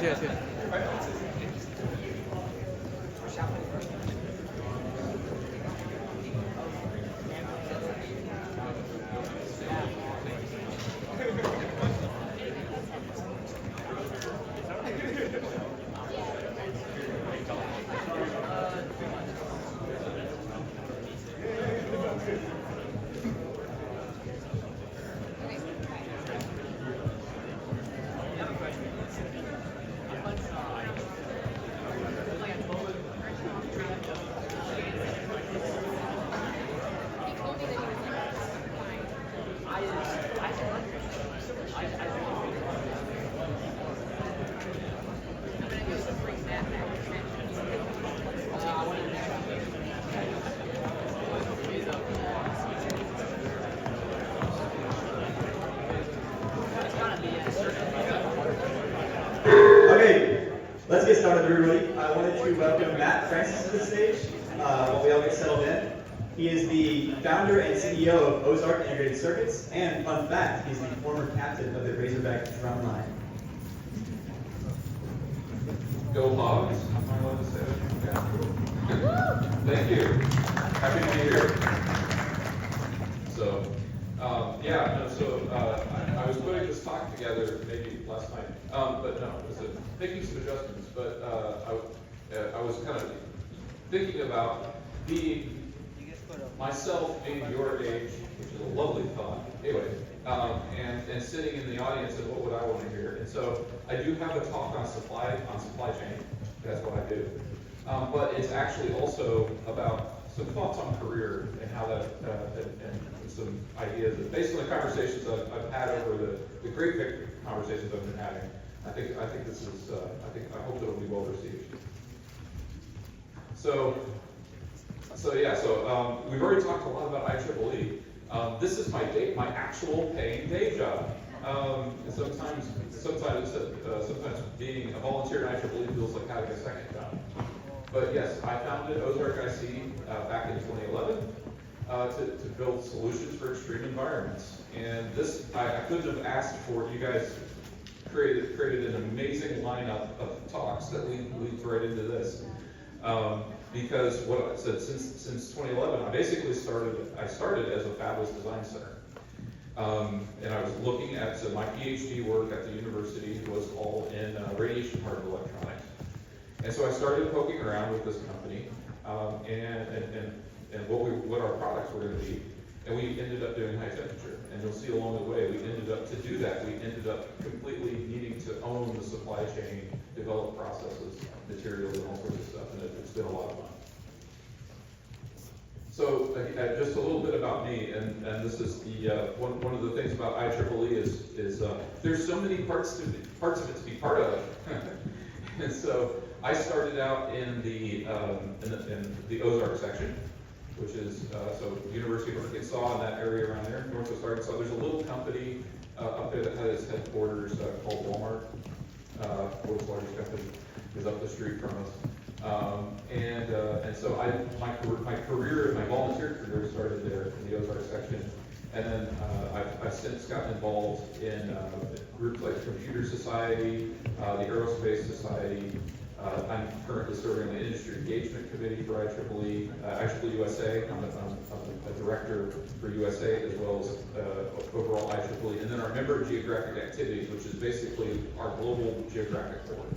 yes, yes. Okay, let's get started, everybody. I wanted to welcome Matt Francis to the stage while we all get settled in. He is the founder and CEO of Ozark Integrated Circuits, and fun fact, he's the former captain of the Razorback drum line. Go Hogs. Am I allowed to say that? Yeah. Thank you. Happy to be here. So, I was putting this talk together maybe last night, but no, it was making some adjustments. But I was kind of thinking about myself being your age, which is a lovely thought. Anyway, and sitting in the audience and what would I want to hear? And so I do have a talk on supply chain. That's what I do. But it's actually also about some thoughts on career and how that and some ideas that based on the conversations I've had over the great conversations I've been having. I think this is I hope it'll be well received. So we've already talked a lot about IEEE. This is my actual paying day job. Sometimes being a volunteer in IEEE feels like having a second job. But yes, I founded Ozark IC back in 2011 to build solutions for extreme environments. And this, I couldn't have asked for. You guys created an amazing lineup of talks that leads right into this. Because what I said, since 2011, I basically started as a fabless design center. And I was looking at, so my PhD work at the university was all in radiation hardened electronics. And so I started poking around with this company and what our products were going to be. And we ended up doing high temperature. And you'll see along the way, we ended up to do that. We ended up completely needing to own the supply chain, develop processes, materials, and all sorts of stuff. And it's been a lot of fun. So just a little bit about me, and this is the one of the things about IEEE is there's so many parts of it to be part of. And so I started out in the Ozark section, which is so University of Arkansas and that area around there, Northwest Arkansas. There's a little company up there that has headquarters called Walmart. World's largest company is up the street from us. And so my career, my volunteer career started there in the Ozark section. And then I've since gotten involved in groups like Computer Society, the Aerospace Society. I'm currently serving on the Industry Engagement Committee for IEEE, IEEE USA. I'm a director for USA as well as overall IEEE. And then our member geographic activities, which is basically our global geographic board.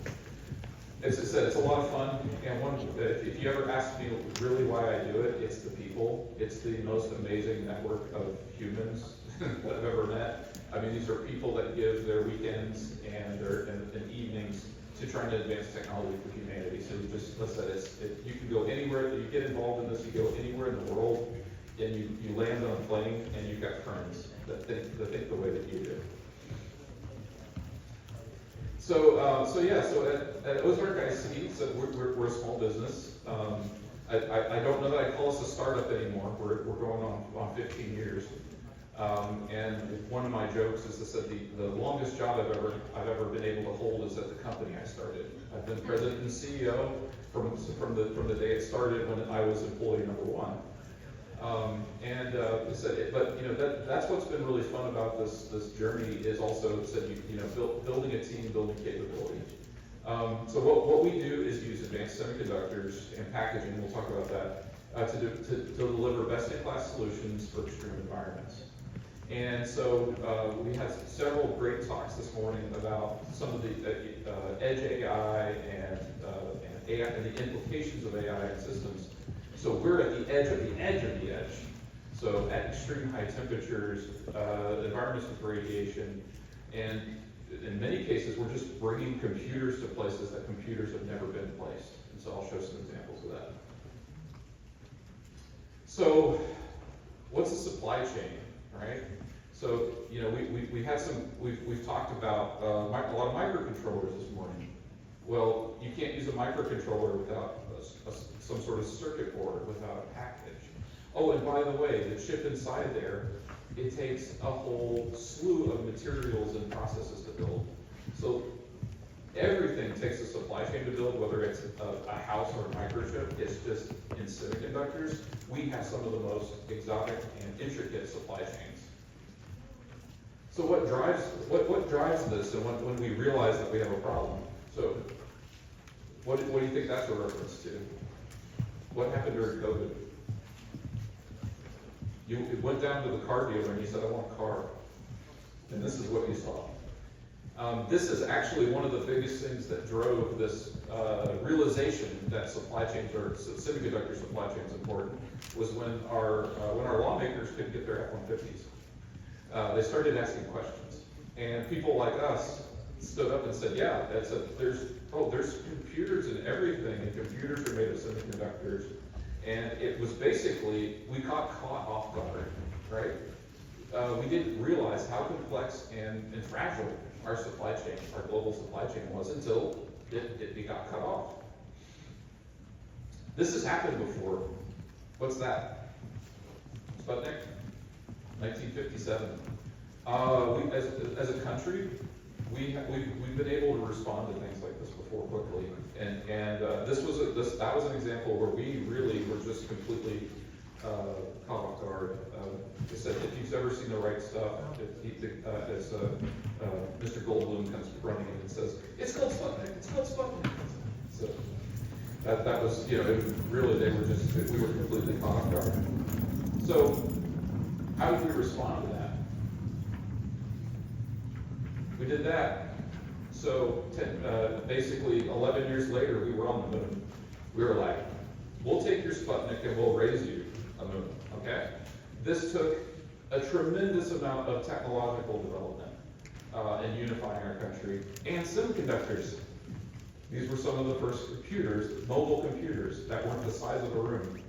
As I said, it's a lot of fun, and if you ever ask me really why I do it, it's the people. It's the most amazing network of humans that I've ever met. I mean, these are people that give their weekends and their evenings to trying to advance technology for humanity. So just, let's say you can go anywhere, you get involved in this, you go anywhere in the world, and you land on a plane, and you've got friends that think the way that you do. So at Ozark IC, so we're a small business. I don't know that I call us a startup anymore. We're going on 15 years. And one of my jokes is that the longest job I've ever been able to hold is at the company I started. I've been president and CEO from the day it started when I was employee number one. But that's what's been really fun about this journey is also building a team, building capability. So what we do is use advanced semiconductors and packaging, we'll talk about that, to deliver best-in-class solutions for extreme environments. And so we had several great talks this morning about some of the edge AI and AI and the implications of AI in systems. So we're at the edge of the edge of the edge. So at extreme high temperatures, environments with radiation, and in many cases, we're just bringing computers to places that computers have never been placed. And so I'll show some examples of that. So what's the supply chain, right? So, you know, we've talked about a lot of microcontrollers this morning. Well, you can't use a microcontroller without some sort of circuit board, without a package. Oh, and by the way, the chip inside there, it takes a whole slew of materials and processes to build. So everything takes a supply chain to build, whether it's a house or a microchip. It's just in semiconductors, we have some of the most exotic and intricate supply chains. So what drives this, and when we realize that we have a problem? So what do you think that's a reference to? What happened during COVID? You went down to the car dealer and you said, I want a car. And this is what you saw. This is actually one of the biggest things that drove this realization that supply chains or semiconductor supply chains important was when our lawmakers couldn't get their F-150s. They started asking questions. And people like us stood up and said, yeah, there's computers in everything, and computers are made of semiconductors. And it was basically, we got caught off guard, right? We didn't realize how complex and fragile our supply chain, our global supply chain was until it got cut off. This has happened before. What's that? Sputnik? 1957. As a country, we've been able to respond to things like this before quickly, and that was an example where we really were just completely caught off guard. They said, if you've ever seen The Right Stuff, Mr. Goldblum comes running in and says, it's called Sputnik, it's called Sputnik. So that was, you know, we were completely caught off guard. So how did we respond to that? We did that. So basically 11 years later, we were on the moon. We were like, we'll take your Sputnik and we'll raise you a moon, okay? This took a tremendous amount of technological development in unifying our country, and semiconductors. These were some of the first computers, mobile computers, that weren't the size of a room.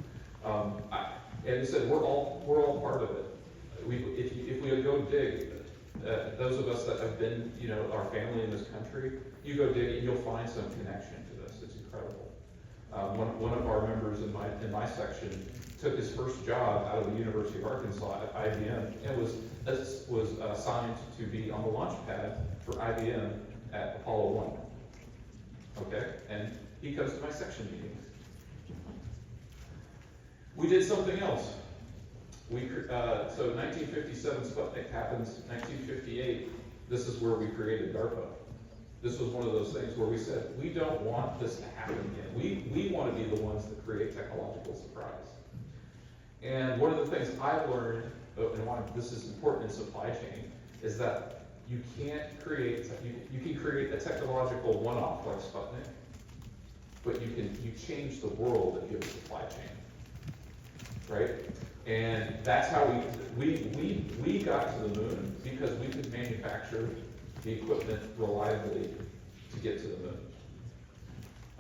And he said, we're all part of it. If we go dig, those of us that have been, you know, our family in this country, you go dig and you'll find some connection to this. It's incredible. One of our members in my section took his first job out of the University of Arkansas at IBM and was assigned to be on the launch pad for IBM at Apollo 1. Okay, and he comes to my section meetings. We did something else. So 1957 Sputnik happens. 1958, this is where we created DARPA. This was one of those things where we said, we don't want this to happen again. We want to be the ones that create technological surprise. And one of the things I've learned, and why this is important in supply chain, is that you can create a technological one-off like Sputnik, but you change the world if you have a supply chain, right? And that's how we got to the moon, because we could manufacture the equipment reliably to get to the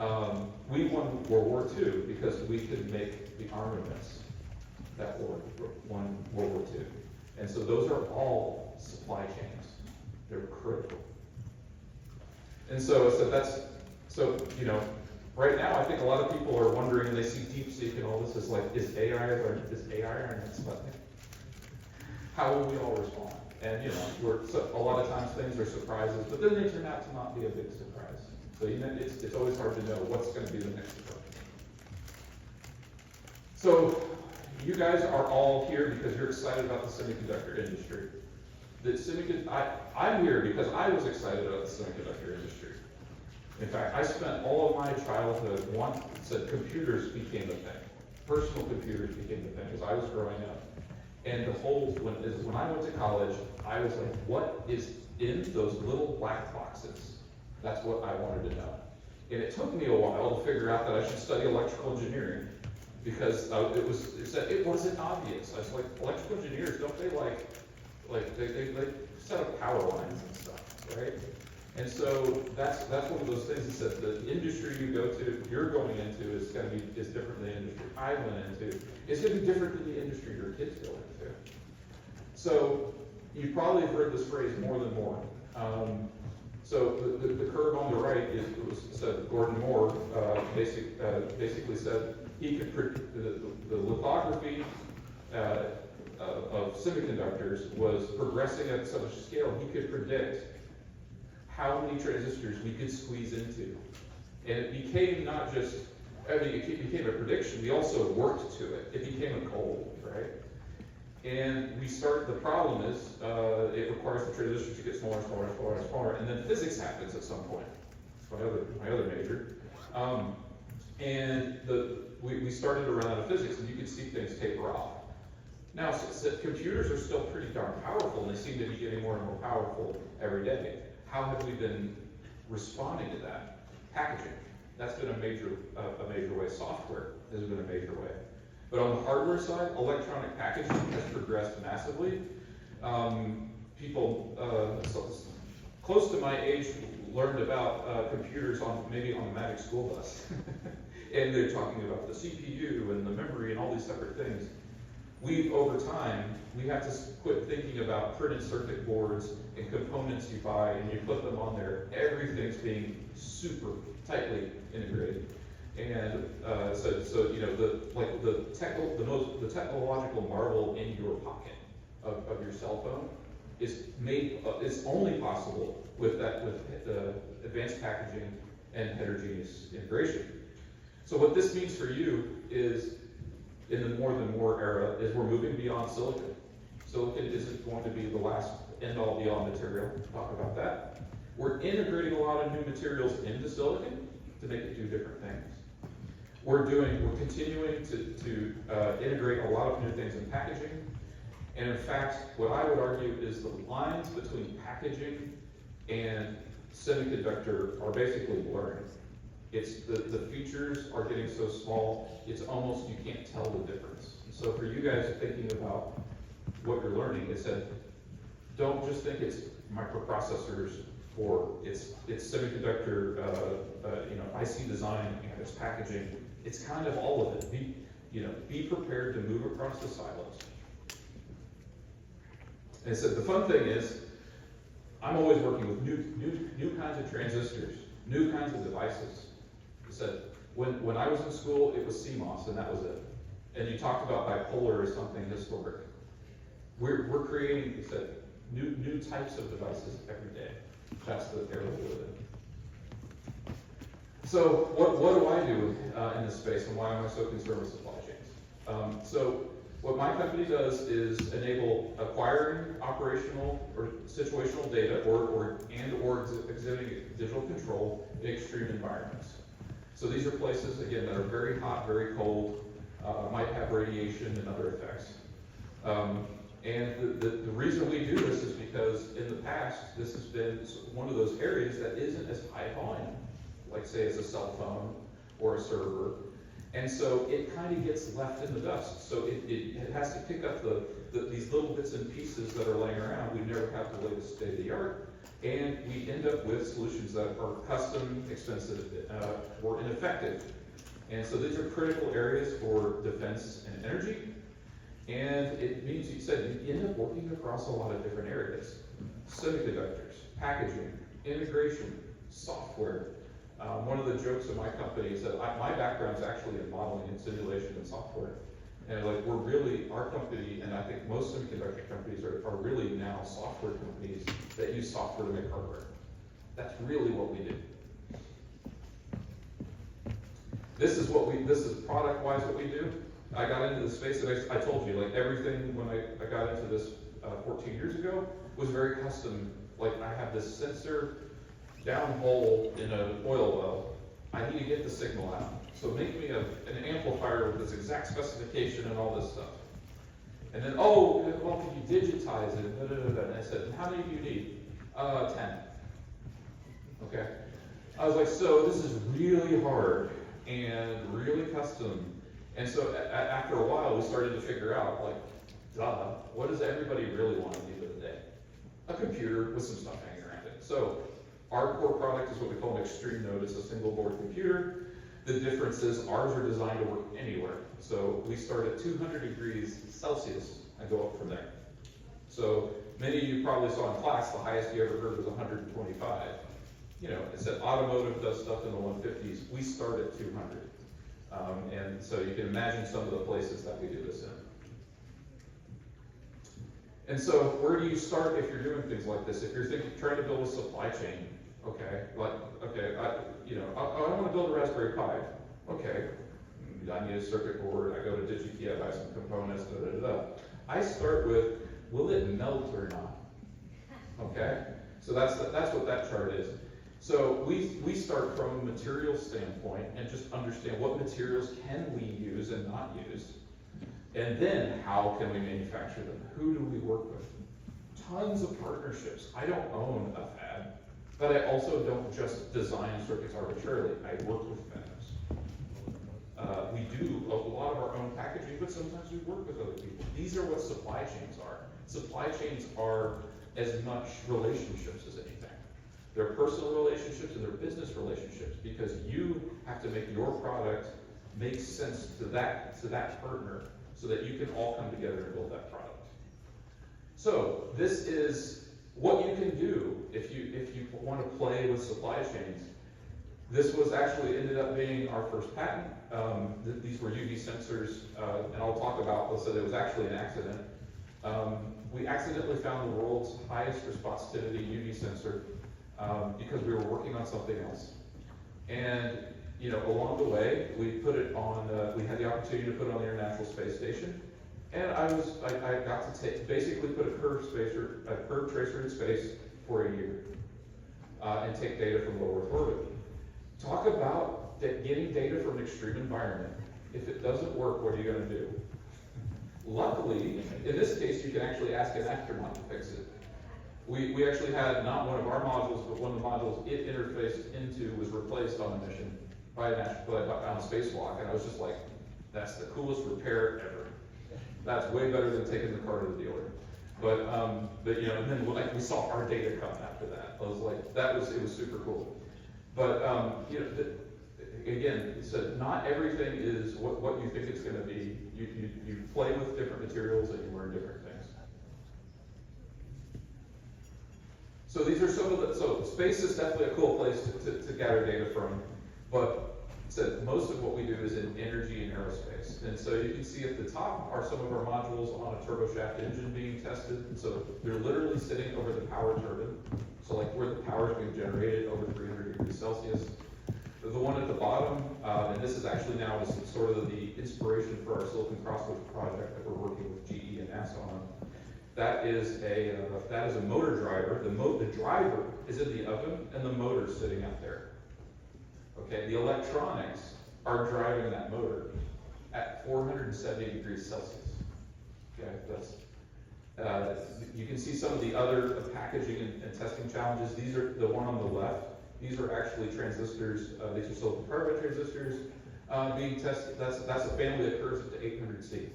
moon. We won World War II because we could make the armaments that won World War II. And so those are all supply chains. They're critical. And so you know, right now I think a lot of people are wondering, and they see DeepSeek and all this, is like, is AI our next Sputnik? How will we all respond? And you know, a lot of times things are surprises, but then they turn out to not be a big surprise. So you know, it's always hard to know what's going to be the next surprise. So you guys are all here because you're excited about the semiconductor industry. I'm here because I was excited about the semiconductor industry. In fact, I spent all of my childhood said computers became a thing. Personal computers became a thing as I was growing up. And when I went to college, I was like, what is in those little black boxes? That's what I wanted to know. And it took me a while to figure out that I should study electrical engineering because it wasn't obvious. I was like, electrical engineers, don't they they set up power lines and stuff, right? And so that's one of those things that said the industry you're going into is different than the industry I went into. It's going to be different than the industry your kids go into. So you probably have heard this phrase more than more. So the curve on the right said Gordon Moore basically said he could the lithography of semiconductors was progressing at such a scale he could predict how many transistors we could squeeze into. And it became not just, it became a prediction, we also worked to it. It became a goal, right? And the problem is, it requires the transistors to get smaller and smaller and smaller and smaller, and then physics happens at some point. It's my other major. And we started to run out of physics, and you could see things taper off. Now, computers are still pretty darn powerful, and they seem to be getting more and more powerful every day. How have we been responding to that? Packaging. That's been a major way. Software has been a major way. But on the hardware side, electronic packaging has progressed massively. People close to my age learned about computers maybe on the Magic School Bus. And they're talking about the CPU and the memory and all these separate things. Over time, we have to quit thinking about printed circuit boards and components you buy and you put them on there. Everything's being super tightly integrated. And so you know, the technological marvel in your pocket of your cell phone is only possible with advanced packaging and heterogeneous integration. So what this means for you is, in the more than more era, is we're moving beyond silicon. Silicon isn't going to be the last end-all be-all material. We'll talk about that. We're integrating a lot of new materials into silicon to make it do different things. We're continuing to integrate a lot of new things in packaging. And in fact, what I would argue is the lines between packaging and semiconductor are basically blurring. It's the features are getting so small, it's almost, you can't tell the difference. So for you guys thinking about what you're learning, it said, don't just think it's microprocessors or it's semiconductor, IC design and it's packaging. It's kind of all of it. Be prepared to move across the silos. And so the fun thing is, I'm always working with new kinds of transistors, new kinds of devices. He said, when I was in school, it was CMOS, and that was it. And you talked about bipolar as something historic. We're creating, he said, new types of devices every day. That's the era we live in. So what do I do in this space, and why am I so concerned with supply chains? So what my company does is enable acquiring operational or situational data or exhibiting digital control in extreme environments. So these are places, again, that are very hot, very cold, might have radiation and other effects. And the reason we do this is because in the past, this has been one of those areas that isn't as high volume, like say as a cell phone or a server. And so it kind of gets left in the dust. So it has to pick up these little bits and pieces that are laying around. We never have the latest state of the art. And we end up with solutions that are custom, expensive, or ineffective. And so these are critical areas for defense and energy. And it means, you said, you end up working across a lot of different areas. Semiconductors, packaging, integration, software. One of the jokes of my company is that my background is actually in modeling and simulation and software. And our company, and I think most semiconductor companies are really now software companies that use software to make hardware. That's really what we do. This is product-wise what we do. I got into the space that I told you, like everything when I got into this 14 years ago was very custom. Like I have this sensor, downhole in an oil well. I need to get the signal out. So make me an amplifier with this exact specification and all this stuff. And then, oh, well, can you digitize it? Da, da, da, da. And I said, how many do you need? 10. Okay. I was like, so this is really hard and really custom. And so after a while, we started to figure out, like, duh, what does everybody really want at the end of the day? A computer with some stuff hanging around it. So our core product is what we call an extreme node. It's a single board computer. The difference is ours are designed to work anywhere. So we start at 200 degrees Celsius and go up from there. So many of you probably saw in class, the highest you ever heard was 125. You know, it said automotive does stuff in the 150s. We start at 200. And so you can imagine some of the places that we do this in. And so where do you start if you're doing things like this? If you're trying to build a supply chain, okay, like, okay, I want to build a Raspberry Pi. Okay, I need a circuit board, I go to DigiKey, I buy some components, da da da da. I start with, will it melt or not? Okay, so that's what that chart is. So we start from a material standpoint and just understand what materials can we use and not use. And then how can we manufacture them? Who do we work with? Tons of partnerships. I don't own a fab, but I also don't just design circuits arbitrarily. I work with fabs. We do a lot of our own packaging, but sometimes we work with other people. These are what supply chains are. Supply chains are as much relationships as anything. They're personal relationships and they're business relationships, because you have to make your product make sense to that partner so that you can all come together and build that product. So this is what you can do if you want to play with supply chains. This was actually ended up being our first patent. These were UV sensors, and I'll talk about this. So it was actually an accident. We accidentally found the world's highest responsivity UV sensor because we were working on something else. And along the way, we put it on. We had the opportunity to put it on the International Space Station, and I got to basically put a curve tracer in space for a year and take data from low Earth orbit. Talk about getting data from an extreme environment. If it doesn't work, what are you going to do? Luckily, in this case, you can actually ask an astronaut to fix it. We actually had not one of our modules, but one of the modules it interfaced into was replaced on a mission by on a spacewalk, and I was just like, that's the coolest repair ever. That's way better than taking the car to the dealer. But and then we saw our data come after that. I was like, it was super cool. But again, so not everything is what you think it's going to be. You play with different materials and you learn different things. So these are some of the, so space is definitely a cool place to gather data from, but most of what we do is in energy and aerospace. And so you can see at the top are some of our modules on a turboshaft engine being tested. And so they're literally sitting over the power turbine. So like where the power is being generated over 300 degrees Celsius. The one at the bottom, and this is actually now sort of the inspiration for our Silicon Crossroads project that we're working with GE and NASA on. That is a motor driver. The driver is in the oven, and the motor is sitting out there. Okay, the electronics are driving that motor at 470 degrees Celsius. Okay, that's you can see some of the other packaging and testing challenges. These are the one on the left. These are actually transistors. These are silicon carbide transistors being tested. That's a family that curves up to 800 C.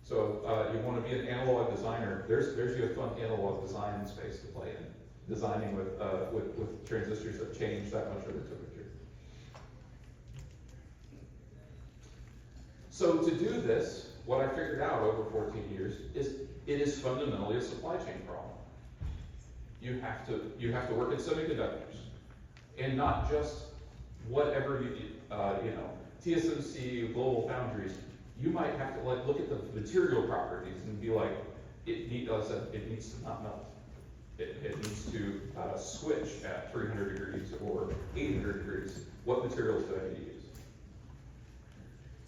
So you want to be an analog designer. There's your fun analog design space to play in, designing with transistors that change that much of the temperature. So to do this, what I figured out over 14 years is it is fundamentally a supply chain problem. You have to work in semiconductors, and not just whatever TSMC, global foundries. You might have to look at the material properties and be like, it needs to not melt. It needs to switch at 300 degrees or 800 degrees. What materials do I need to use?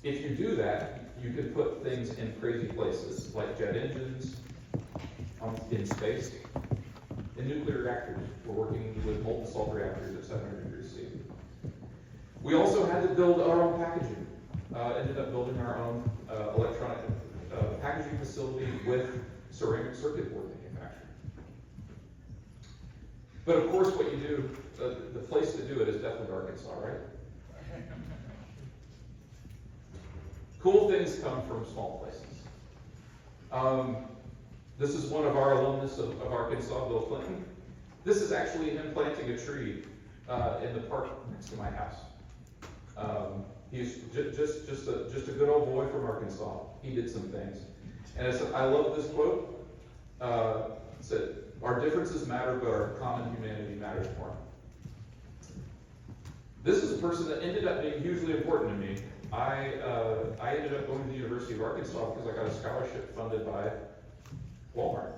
If you do that, you can put things in crazy places, like jet engines in space. In in nuclear reactors. We're working with molten salt reactors at 700 degrees C. We also had to build our own packaging. Ended up building our own electronic packaging facility with ceramic circuit board manufacturing. But of course, what you do, the place to do it is definitely Arkansas, right? Cool things come from small places. This is one of our alumnus of Arkansas, Bill Clinton. This is actually him planting a tree in the park next to my house. He's just a good old boy from Arkansas. He did some things. And I love this quote. It said, "Our differences matter, but our common humanity matters more." This is a person that ended up being hugely important to me. I ended up going to the University of Arkansas because I got a scholarship funded by Walmart.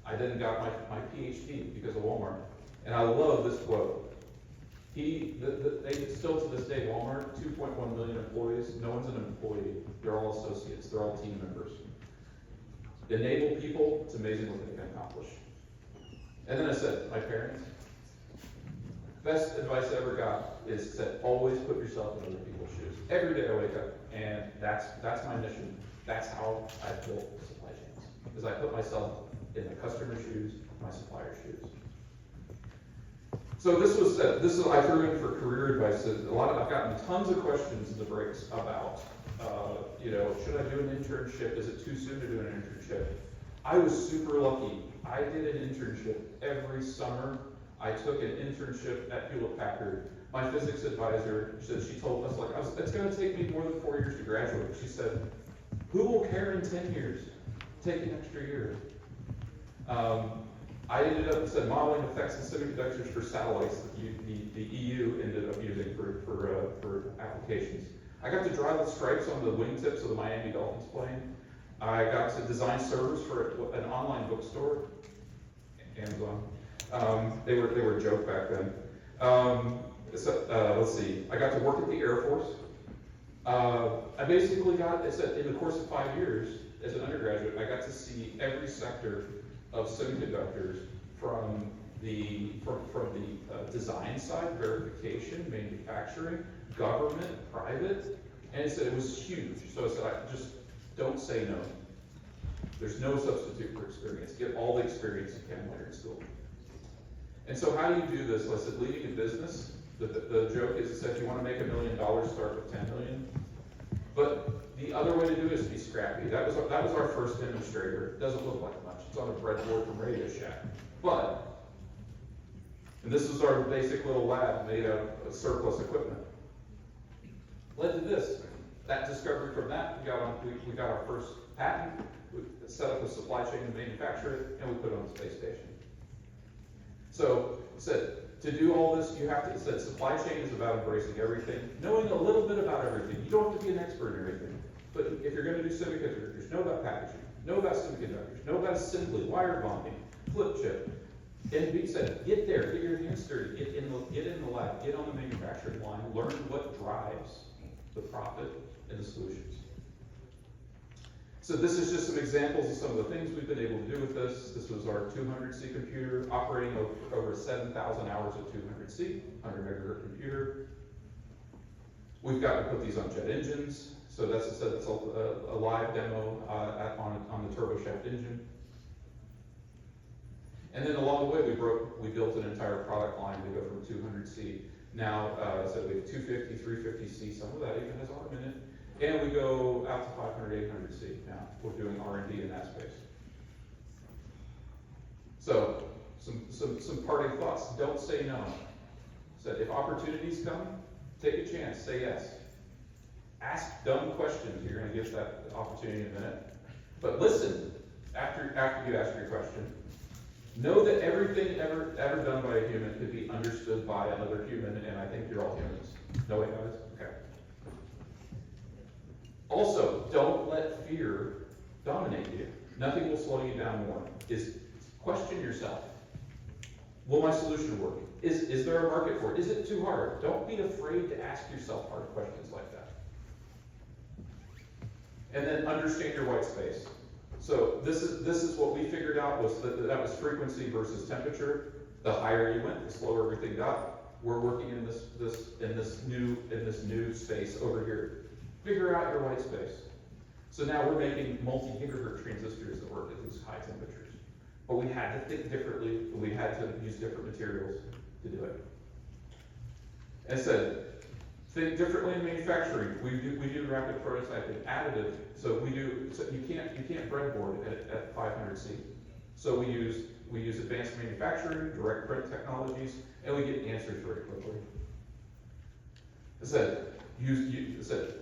I then got my PhD because of Walmart. And I love this quote. They still to this day, Walmart, 2.1 million employees, no one's an employee, they're all associates, they're all team members. Enable people, it's amazing what they can accomplish. And then I said, my parents, best advice I ever got is that always put yourself in other people's shoes. Every day I wake up, and that's my mission. That's how I built supply chains, is I put myself in the customer's shoes, my supplier's shoes. So I threw in for career advice. I've gotten tons of questions in the breaks about, should I do an internship? Is it too soon to do an internship? I was super lucky. I did an internship every summer. I took an internship at Hewlett Packard. My physics advisor said, she told us, it's going to take me more than 4 years to graduate. She said, who will care in 10 years? Take an extra year. I ended up modeling effects in semiconductors for satellites that the EU ended up using for applications. I got to draw the stripes on the wingtips of the Miami Dolphins plane. I got to design servers for an online bookstore, Amazon. They were a joke back then. Let's see. I got to work at the Air Force. I basically in the course of 5 years as an undergraduate, I got to see every sector of semiconductors from the design side, verification, manufacturing, government, private, and it was huge. So I said, just don't say no. There's no substitute for experience. Get all the experience you can while you're in school. And so how do you do this? I said, leading a business, the joke is, if you want to make $1 million, start with 10 million. But the other way to do it is to be scrappy. That was our first demonstrator. It doesn't look like much. It's on a breadboard from Radio Shack. And this was our basic little lab made out of surplus equipment. Led to this. That discovery from that, we got our first patent, we set up a supply chain to manufacture it, and we put it on the space station. So, to do all this, you have to, supply chain is about embracing everything, knowing a little bit about everything. You don't have to be an expert in everything. But if you're going to do semiconductors, know about packaging, know about semiconductors, know about assembly, wire bonding, flip chip. And be said, get there, get your hands dirty, get in the lab, get on the manufacturing line, learn what drives the profit and the solutions. So this is just some examples of some of the things we've been able to do with this. This was our 200C computer operating over 7,000 hours of 200C, 100 megahertz computer. We've got to put these on jet engines. So that's a live demo on the turboshaft engine. And then along the way, we built an entire product line to go from 200C. Now, so we have 250, 350C, some of that even has ARM in it. And we go out to 500, 800C now. We're doing R&D in that space. So, some parting thoughts. Don't say no. So if opportunities come, take a chance, say yes. Ask dumb questions. You're going to get that opportunity in a minute. But listen after you ask your question. Know that everything ever done by a human could be understood by another human, and I think you're all humans. No way, guys? Okay. Also, don't let fear dominate you. Nothing will slow you down more. Question yourself. Will my solution work? Is there a market for it? Is it too hard? Don't be afraid to ask yourself hard questions like that. And then understand your white space. So this is what we figured out was that was frequency versus temperature. The higher you went, the slower everything got. We're working in this new space over here. Figure out your white space. So now we're making multi-gigahertz transistors that work at these high temperatures. But we had to think differently. We had to use different materials to do it. And I said, think differently in manufacturing. We do rapid prototyping, additive. So you can't breadboard at 500C. So we use advanced manufacturing, direct print technologies, and we get answers very quickly. I said,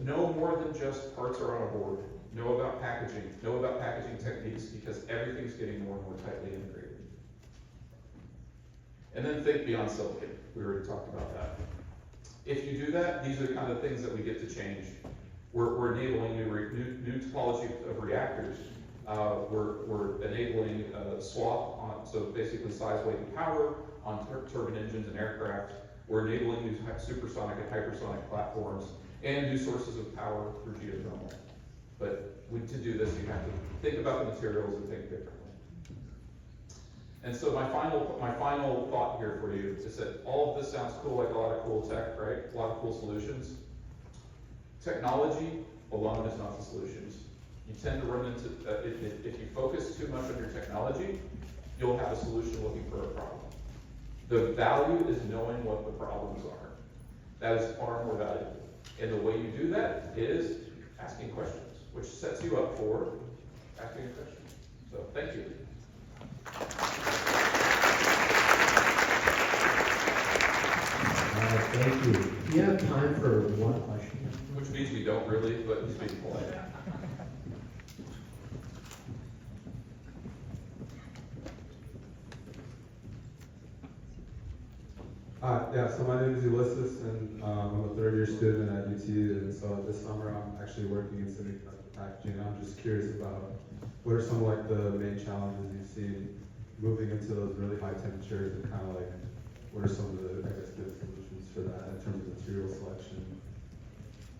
know more than just parts are on a board. Know about packaging. Know about packaging techniques because everything's getting more and more tightly integrated. And then think beyond silicon. We already talked about that. If you do that, these are the kind of things that we get to change. We're enabling new topology of reactors. We're enabling swap on, so basically size, weight, and power on turbine engines and aircraft. We're enabling new supersonic and hypersonic platforms and new sources of power through geothermal. But to do this, you have to think about the materials and think differently. And so my final thought here for you is that all of this sounds cool, like a lot of cool tech, right? A lot of cool solutions. Technology alone is not the solutions. You tend to run into, if you focus too much on your technology, you'll have a solution looking for a problem. The value is knowing what the problems are. That is far more valuable. And the way you do that is asking questions, which sets you up for asking a question. So thank you. Thank you. Do you have time for one question? Which means we don't really, but he's being polite. Yeah, so my name is Ulysses, and I'm a third-year student at UT, and so this summer I'm actually working in semiconductor packaging. I'm just curious about what are some of the main challenges you see moving into those really high temperatures, and kind of what are some of the, I guess, good solutions for that in terms of material selection?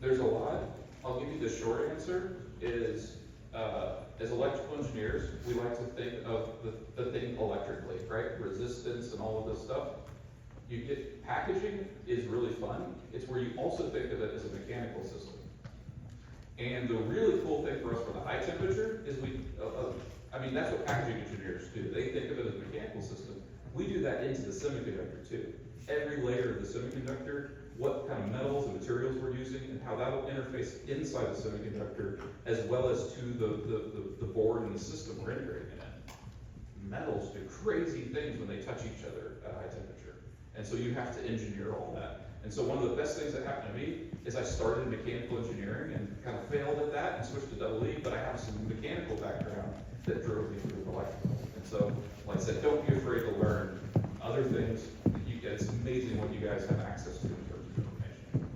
There's a lot. I'll give you the short answer is, as electrical engineers, we like to think of the thing electrically, right? Resistance and all of this stuff. You get packaging is really fun. It's where you also think of it as a mechanical system. And the really cool thing for us for the high temperature is that's what packaging engineers do. They think of it as a mechanical system. We do that into the semiconductor too. Every layer of the semiconductor, what kind of metals and materials we're using, and how that will interface inside the semiconductor, as well as to the board and the system we're integrating it in. Metals do crazy things when they touch each other at high temperature. And so you have to engineer all that. And so one of the best things that happened to me is I started in mechanical engineering and kind of failed at that and switched to double E, but I have some mechanical background that drove me through electrical. And so, like I said, don't be afraid to learn other things. It's amazing what you guys have access to in terms of information.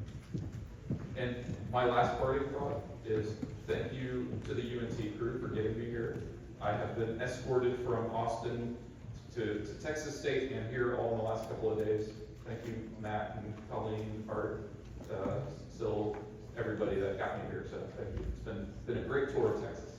And my last parting thought is thank you to the UNT crew for getting me here. I have been escorted from Austin to Texas State and here all in the last couple of days. Thank you, Matt and Colleen, Art, Sil, everybody that got me here. So thank you. It's been a great tour of Texas.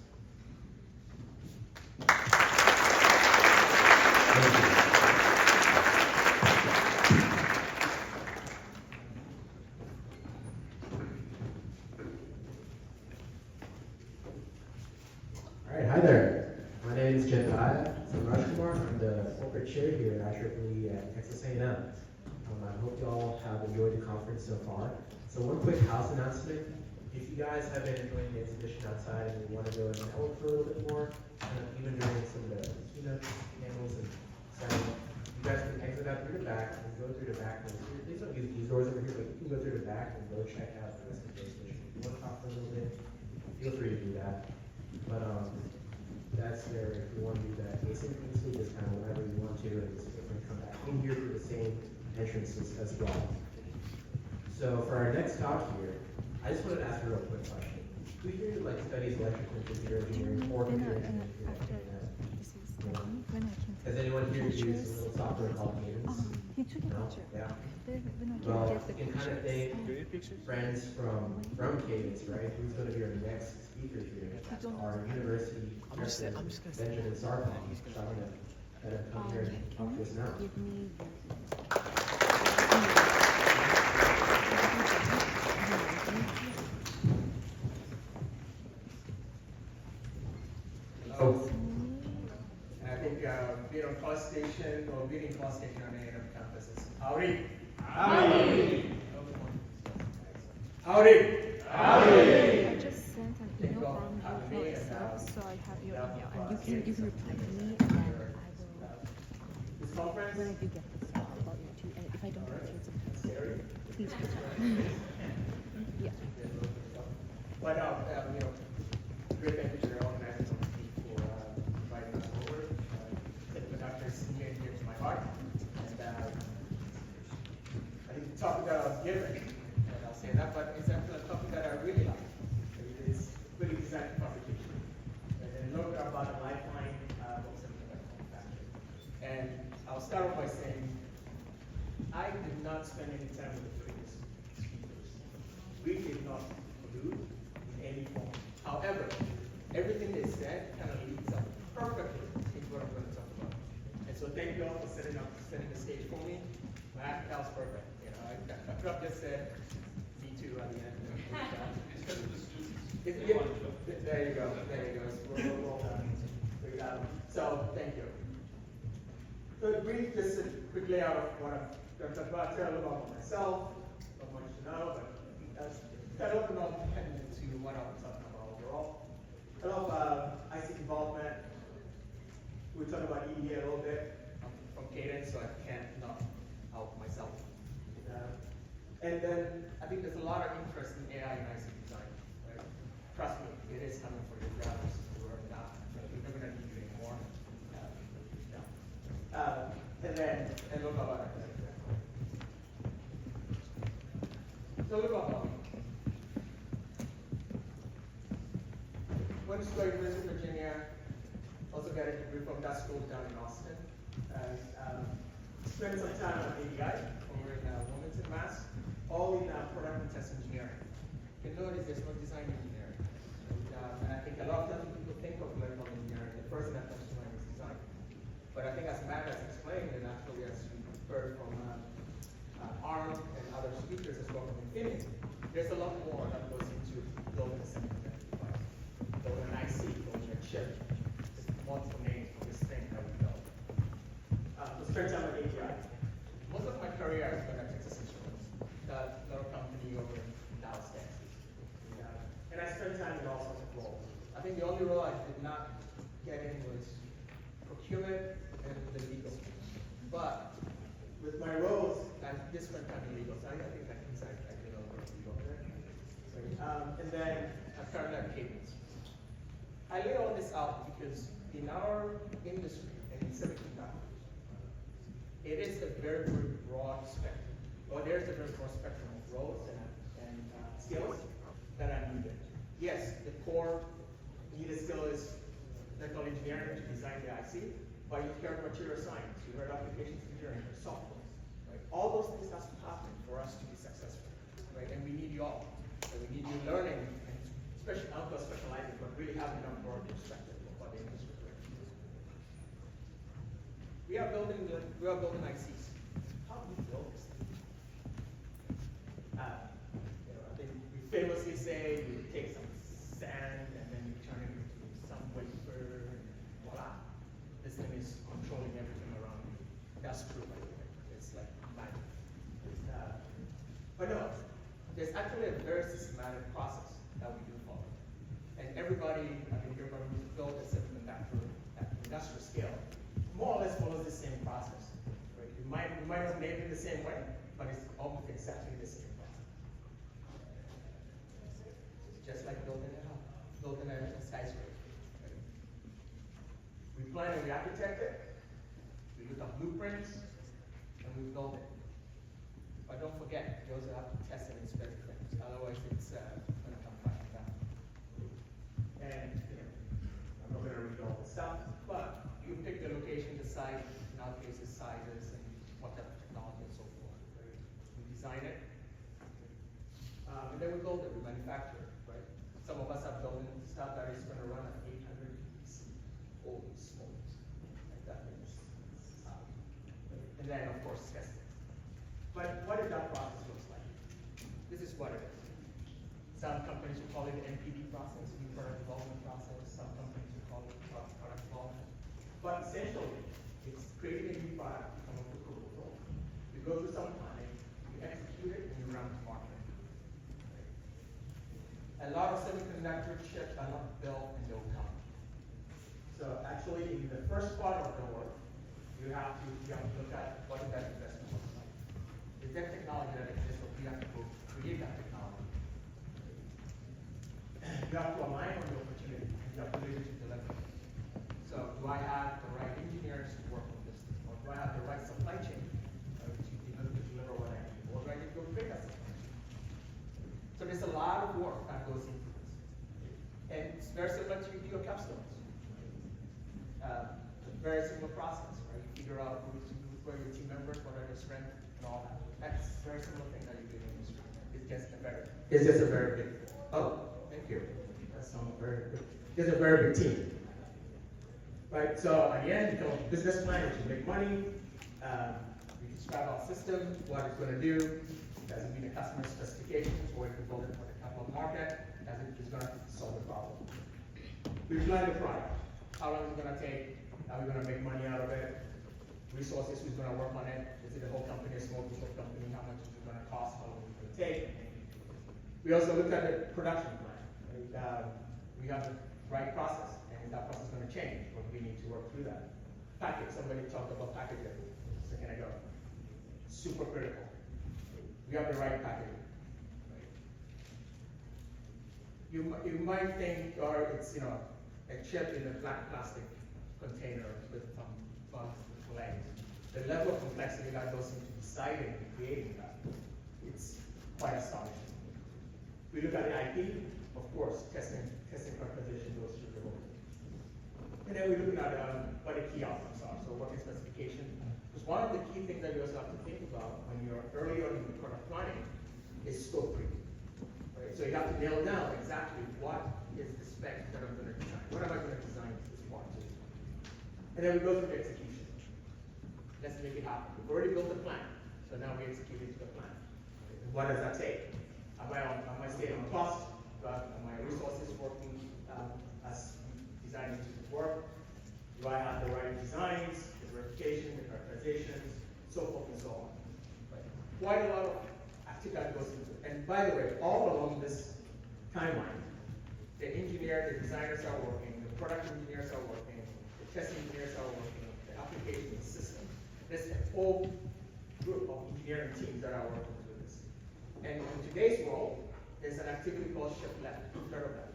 All right, hi there. My name is Jedediah Rajkumar. I'm the corporate chair here at IEEE at Texas A&M. I hope you all have enjoyed the conference so far. So one quick house announcement. If you guys have been enjoying the exhibition outside and you want to go and network for a little bit more, even during some of the keynote panels and setting, you guys can exit out through the back and go through the back. Please don't use these doors over here, but you can go through the back and go check out the rest of the exhibition. If you want to talk for a little bit, feel free to do that. But that's there if you want to do that asynchronously, just kind of whenever you want to, and just come back in here through the same entrances as well. So for our next talk here, I just wanted to ask a real quick question. Who here studies electrical and computer engineering or computer engineering? Has anyone here used a little software called Cadence? took a No? picture. Yeah. We don't Well, get the you can kind of pictures. think friends from Cadence, right? Who's going to be our next speaker here? Our university president, Benjamin Sarkon. So I'm going to let him come here and talk to us now. Give me Oh, And I think being on College Station or being in College Station on A&M campus is howdy. Howdy. Howdy. Howdy. I just sent an email from you so I have your email and you can reply to me and then I will This conference. when I do get this about you too and if I don't get you sometimes please reply. Yeah. But great thank you to the organizers for inviting us over. Semiconductor is near and dear to my heart. And I think the topic that I was given, and I'll say that, but it's actually a topic that I really like. It is really designed for publication. And a little bit about the lifeline of semiconductor manufacturing. And I'll start off by saying, I did not spend any time with the previous speakers. We did not collude in any form. However, everything they said kind of leads up perfectly into what I'm going to talk about. And so thank you all for setting the stage for me. That was perfect. I could have just said, me too at the end. There you go. There you go. Well done. So thank you. So brief, just a quick layout of what I'm going to talk about. Tell a little about myself. Not much to know, but that's kind of not dependent to what I'm talking about overall. A lot of IC involvement. We talked about EDA a little bit. I'm from Cadence, so I can't not help myself. And then I think there's a lot of interest in AI and IC design. Right? Trust me, it is coming for your jobs. We're not going to need you anymore. And then a little bit about it. So a little about me. Went to school at University of Virginia. Also got a degree from that school down in Austin. Spent some time at ADI over in Wilmington, Mass. All in product and test engineering. You notice there's no design engineering. And I think a lot of times when people think of electrical engineering, the first thing that comes to mind is design. But I think as Matt has explained, and actually as we heard from Arm and other speakers as well from Infinity, there's a lot more that goes into building a semiconductor device, building an IC, building a chip, just multiple names for this thing that we build. So spend time at ADI. Most of my career has been at Texas Instruments, that little company over in Dallas, Texas. And I spent time in all sorts of roles. I think the only role I did not get in was procurement and the legal. But with my roles, I did spend time in legal. So I think I did a little bit of legal there. And then I started at Cadence. I lay all this out because in our industry and in semiconductors, it is a very, very broad spectrum. Or there's a very broad spectrum of roles and skills that are needed. Yes, the core needed skill is electrical engineering to design the IC, but you heard material science, you heard applications engineering, software. Right? All those things have to happen for us to be successful. Right? And we need you all. So we need you learning, and especially not just specializing, but really having a broad perspective of what the industry is. We are building ICs. How do we build this thing? I think we famously say you take some sand and then you turn it into some wafer, and voila, this thing is controlling everything around you. That's true, by the way. It's like magic. But no, there's actually a very systematic process that we do follow. And everybody, I think everybody who's built a semiconductor at industrial scale more or less follows the same process. Right? You might not name it the same way, but it's almost exactly the same process. It's just like building a house, building a skyscraper. Right? We plan and we architect it, we look at blueprints, and we build it. But don't forget, you also have to test and inspect things, otherwise it's going to come back down. And I'm not going to read all the stuff, but you pick the location, the site, in our cases, sizes, and what type of technology we build it, we manufacture it, right? Some of us are building stuff that is gonna run at 800 degrees. Holy smokes. Like that means, and then of course test it. But what does that process looks like? This is what it is. Some companies will call it NPD process, new product development process. Some companies will call it product development. But essentially, it's creating a new product, come up with a proposal. You go through some planning, you execute it, and you run to market. A lot of semiconductor chips are not built and they'll come. So actually, in the first part of the work, you have to look at what does that investment look like. Is there technology that exists, or you have to go create that technology? You have to align on the opportunity and the ability to deliver. So do I have the right engineers to work on this? Or do I have the right supply chain to deliver what I need? Or do I need to go create that supply chain? So there's a lot of work that goes into this. And it's very similar to your capstones. Very similar process, right? You figure out who are your team members, what are their strengths, and all that. That's a very similar thing that you do in the industry. It's just a very big, oh, thank you. That sounds very good. It's a very big team. Right, so at the end, you come up with a business plan, which will make money. You describe our system, what it's going to do. Does it meet the customer specifications, or if you build it for the capital market, as it is going to solve the problem. We plan the product. How long is it going to take? Are we going to make money out of it? Resources, who's going to work on it? Is it a whole company, a small group of company? How much is it going to cost? How long is it going to take? We also look at the production plan. We have the right process, and is that process going to change? Or we need to work through that. Package, somebody talked about packaging a second ago. Super critical. We have the right packaging. You might think, or it's a chip in a black plastic container with some bugs and flags. The level of complexity that goes into deciding and creating that, it's quite astonishing. We look at the IP, of course, testing proposition goes through the whole. And then we're looking at what the key outcomes are, so working specification. Because one of the key things that you also have to think about when you're early on in the product planning is scope creep. Right? So you have to nail down exactly what is the spec that I'm going to design. What am I going to design this part to? And then we go through the execution. Let's make it happen. We've already built the plan, so now we execute it to the plan. What does that take? Am I staying on cost? Are my resources working as designed to work? Do I have the right designs, the verification, the characterizations, so forth and so on? Right. Quite a lot of activity that goes into it. And by the way, all along this timeline, the engineer, the designers are working, the product engineers are working, the test engineers are working, the application system. There's a whole group of engineering teams that are working through this. And in today's world, there's an activity called shift left. You've heard of that?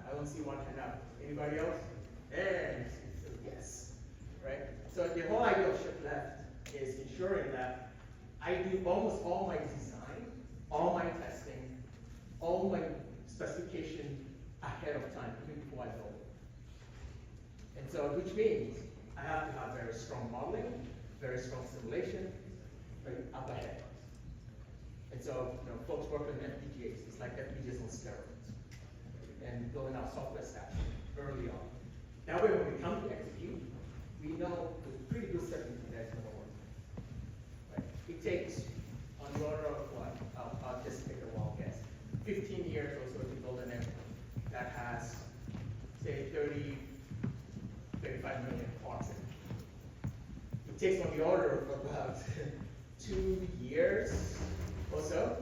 I don't see one hand up. Anybody else? There, yes. Right? So the whole idea of shift left is ensuring that I do almost all my design, all my testing, all my specification ahead of time, even before I build it. And so, which means I have to have very strong modeling, very strong simulation, right, up ahead. And so, folks work on FPGAs. It's like FPGAs on steroids. And building our software stack early on. That way, when we come to execute, we know with pretty good certainty that it's going to work. Right? It takes on the order of what? I'll just take a wild guess. 15 years or so to build an airplane that has, say, 35 million parts in it. It takes on the order of about 2 years or so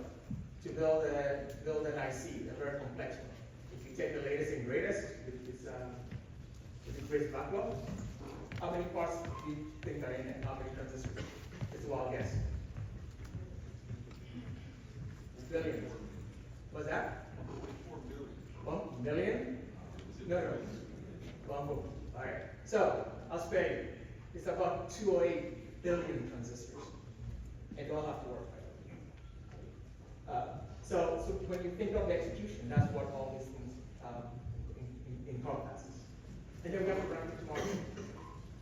to build an IC, a very complex one. If you take the latest and greatest, with the greatest backlog, how many parts do you think are in it? How many transistors? It's a wild guess. Billions. What's that? 1 million? No. 1 million. All right. So I'll spare you. It's about 208 billion transistors. And they all have to work. So when you think of the execution, that's what all these things encompasses. And then we have to bring it to market.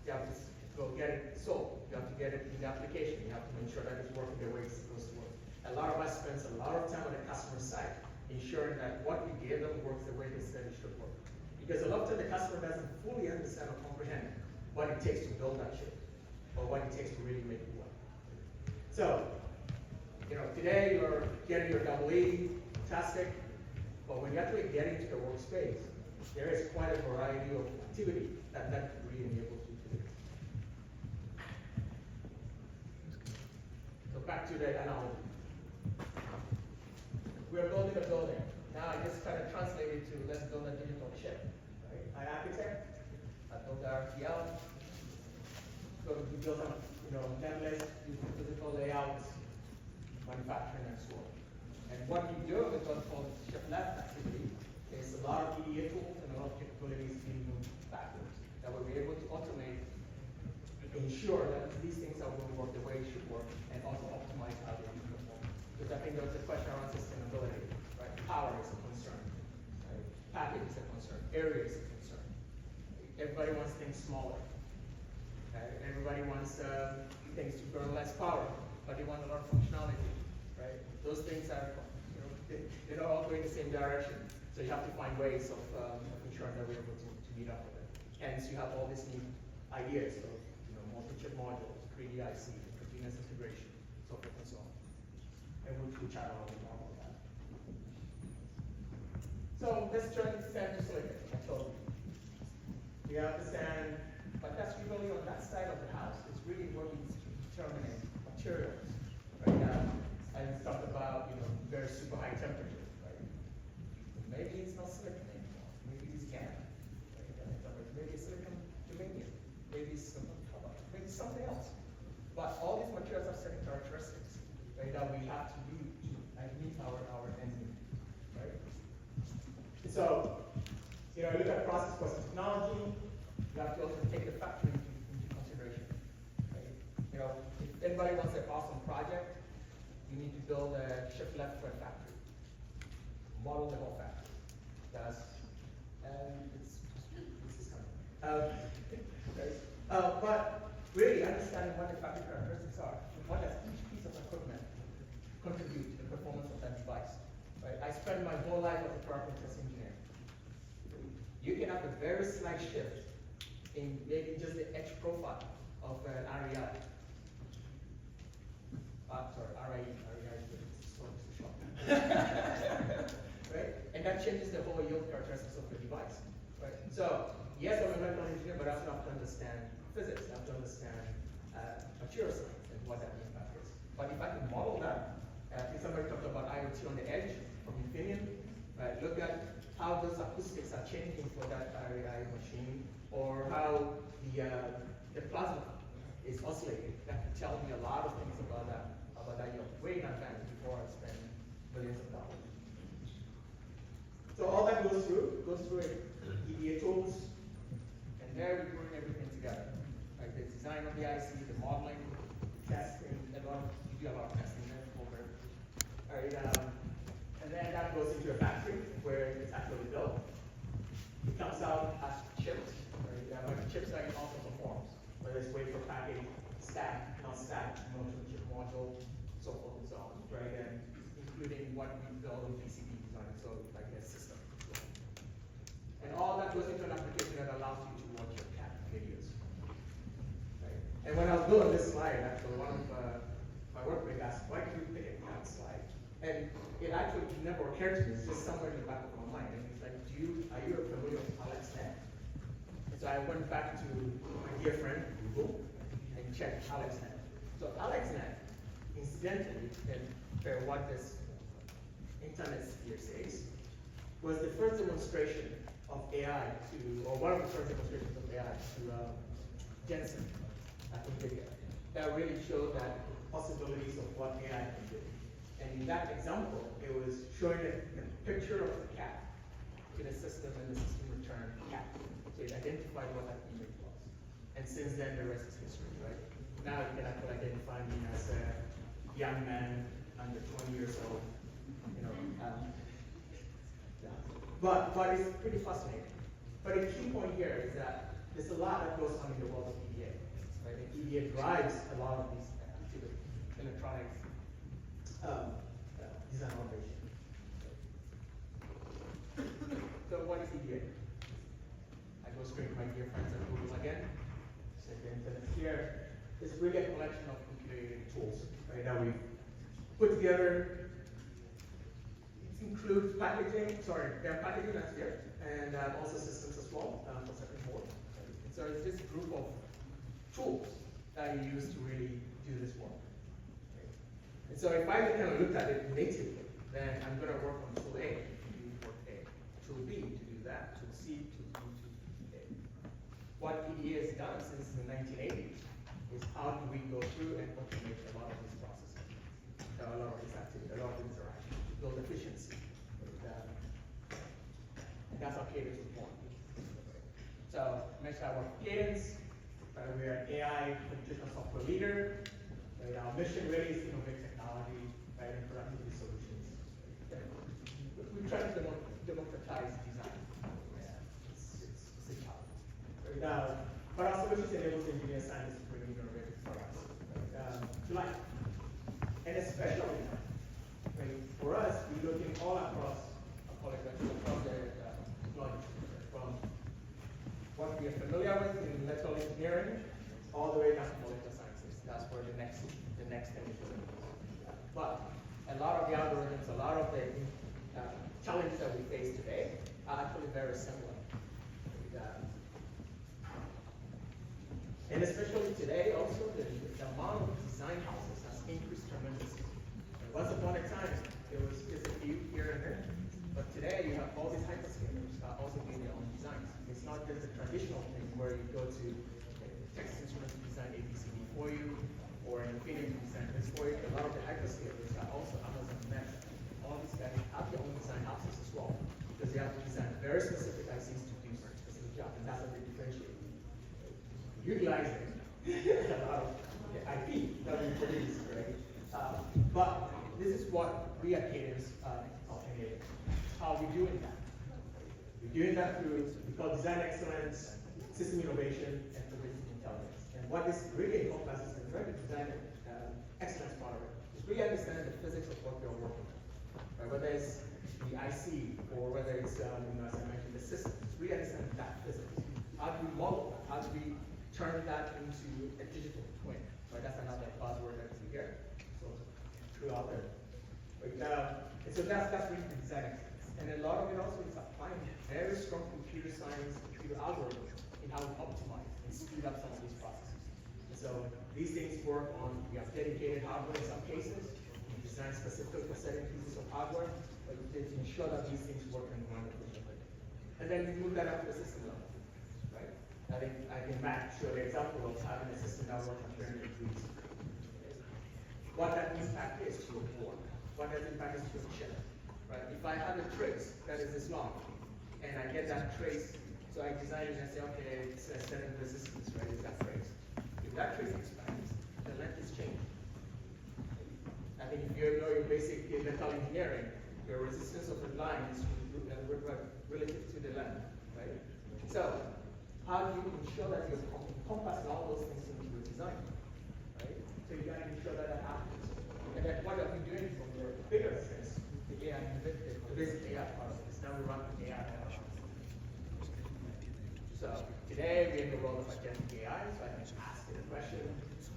You have to go get it sold. You have to get it in the application. You have to make sure that it's working the way it's supposed to work. A lot of us spend a lot of time on the customer side, ensuring that what we gave them works the way they said it should work. Because a lot of times the customer doesn't fully understand or comprehend what it takes to build that chip, or what it takes to really make it work. So, today you're getting your EE, fantastic, but when you actually get into the workspace, there is quite a variety of activity that really enables you to do. So back to the analogy. We're building a building. Now I just kind of translated to let's build a digital chip. Right? I architect, I build the RTL, so we build some, templates, do physical layouts, manufacturing and so on. And what we do with what's called shift left activity is a lot of EDA tools and a lot of capabilities being moved backwards. That way we're able to automate, ensure that these things are going to work the way it should work, and also optimize how they perform. Because I think there was a question around sustainability, right? Power is a concern, right? Package is a concern, area is a concern. Everybody wants things smaller. Right? Everybody wants things to burn less power, but they want a lot of functionality, right? Those things are, they don't all go in the same direction. So you have to find ways of ensuring that we're able to meet up with it. Hence, you have all these new ideas of multi-chip modules, 3D IC, continuous integration, so forth and so on. And we'll chat a little bit more about that. So let's turn the stand to silicon. I told you. We understand, but that's really on that side of the house. It's really what we determine materials. Right now, I talked about very super high temperatures. Right? Maybe it's not silicon anymore. Maybe it's GaN. Right? Maybe it's silicon germanium. Maybe it's silicon cobalt. Maybe it's something else. But all these materials have certain characteristics, right, that we have to use to meet our end need, right? So, you look at process cost technology. You have to also take the factory into consideration, right? If anybody wants an awesome project, you need to build a shift left for a factory. Model the whole factory. This is coming. But really understanding what the factory characteristics are, and what does each piece of equipment contribute to the performance of that device. Right? I spent my whole life as a product and test engineer. You can have a very slight shift in maybe just the edge profile of an REI. RIE is short. Right? And that changes the whole yield characteristics of the device. Right? So, yes, I'm a mechanical engineer, but I also have to understand physics. I have to understand material science and what that impact is. But if I can model that, I think somebody talked about IoT on the edge from Infineon. Right? Look at how those acoustics are changing for that RAI machine, or how the plasma is oscillating. That can tell me a lot of things about that yield way in advance before I spend millions of dollars. So all that goes through EDA tools, and there we bring everything together. Like the design of the IC, the modeling, testing, you do a lot of testing there over. All right, and then that goes into a factory where it's actually built. It comes out as chips. Right? But the chips are in all sorts of forms, whether it's wafer package, stack, non-stack, multi-chip module, so forth and so on, right? And including what we build in PCB design, so like a system. And all that goes into an application that allows you to watch your cat videos. Right? And when I was building this slide, actually, one of my workmates asked, why did you pick a cat slide? And it actually never occurred to me. It's just somewhere in the back of my mind. And he's like, are you familiar with AlexNet? And so I went back to my dear friend, Google, and checked AlexNet. So AlexNet, incidentally, and for what this internet sphere says, was the first demonstration of AI or one of the first demonstrations of AI to Jensen at NVIDIA. That really showed that possibilities of what AI can do. And in that example, it was showing a picture of a cat in a system, and the system returned cat. So it identified what that image was. And since then, the rest is history, right? Now you can actually identify me as a young man under 20 years old. But it's pretty fascinating. But the key point here is that there's a lot that goes on in the world of EDA. Right? And EDA drives a lot of these activities, electronics, design automation. So what is EDA? I go straight to my dear friends at Google again. So the internet here is really a collection of computer tools, right, that we put together. It includes packaging, there are packaging that's here, and also systems as well for second board. And so it's this group of tools that you use to really do this work. And so if I kind of looked at it natively, then I'm going to work on tool A to do work A, tool B to do that, tool C to do A. What EDA has done since the 1980s is how do we go through and automate a lot of these processes, a lot of this activity, a lot of interaction, to build efficiency. And that's how Cadence was born. So I mentioned I work with Cadence, we're an AI computational software leader. Right, our mission really is to innovate technology, right, and productivity solutions. Okay. We try to democratize design. Yeah, it's a challenge. Right, but our solutions enables engineers, scientists to bring innovative products to life. And especially, right, for us, we're looking all across the technology, from what we are familiar with in electrical engineering all the way down to molecular sciences. That's where the next thing is going to be. But a lot of the algorithms, a lot of the challenges that we face today are actually very similar. And especially today, also, the amount of design houses has increased tremendously. Once upon a time, there was just a few here and there. But today, you have all these hyperscalers also doing their own designs. It's not just a traditional thing where you go to Texas Instruments to design ABCD for you, or Infinity to design this for you. A lot of the hyperscalers are also Amazon Meta. All these guys have their own design houses as well, because they have to design very specific ICs to do a specific job, and that's how they differentiate. Utilizing a lot of the IP that we produce, right? But this is what we at Cadence enable. How are we doing that? We're doing that through we call design excellence, system innovation, and predictive intelligence. And what this really encompasses is the design excellence part of it. Is really understanding the physics of what we're working on. Right? Whether it's the IC or whether it's as I mentioned, the systems. Really understanding that physics. How do we model that? How do we turn that into a digital twin? Right? That's another buzzword that we hear. So throughout there. And so that's really the design excellence. And a lot of it also is applying very strong computer science, computer algorithms in how we optimize and speed up some of these processes. And so these things work on, we have dedicated hardware in some cases, we design specific for certain pieces of hardware, but to ensure that these things work and run efficiently. And then we move that up to the system level, right? I think Matt showed the example of having a system that works on 300 degrees. What that impact is to a board, what that impact is to a chip. Right? If I have a trace that is this long, and I get that trace, so I design it and say, okay, it's a certain resistance, right? It's that trace. If that trace expands, the length is changed. I think if you know your basic electrical engineering, your resistance of the line is relative to the length, right? So, how do you ensure that you're encompassing all those things into your design, right? So you gotta ensure that that happens. And then what are we doing from the bigger sense? The AI, the basic AI part of this. Now we run the AI analysis. So today we're in the world of agentic AI, so I can ask it a question.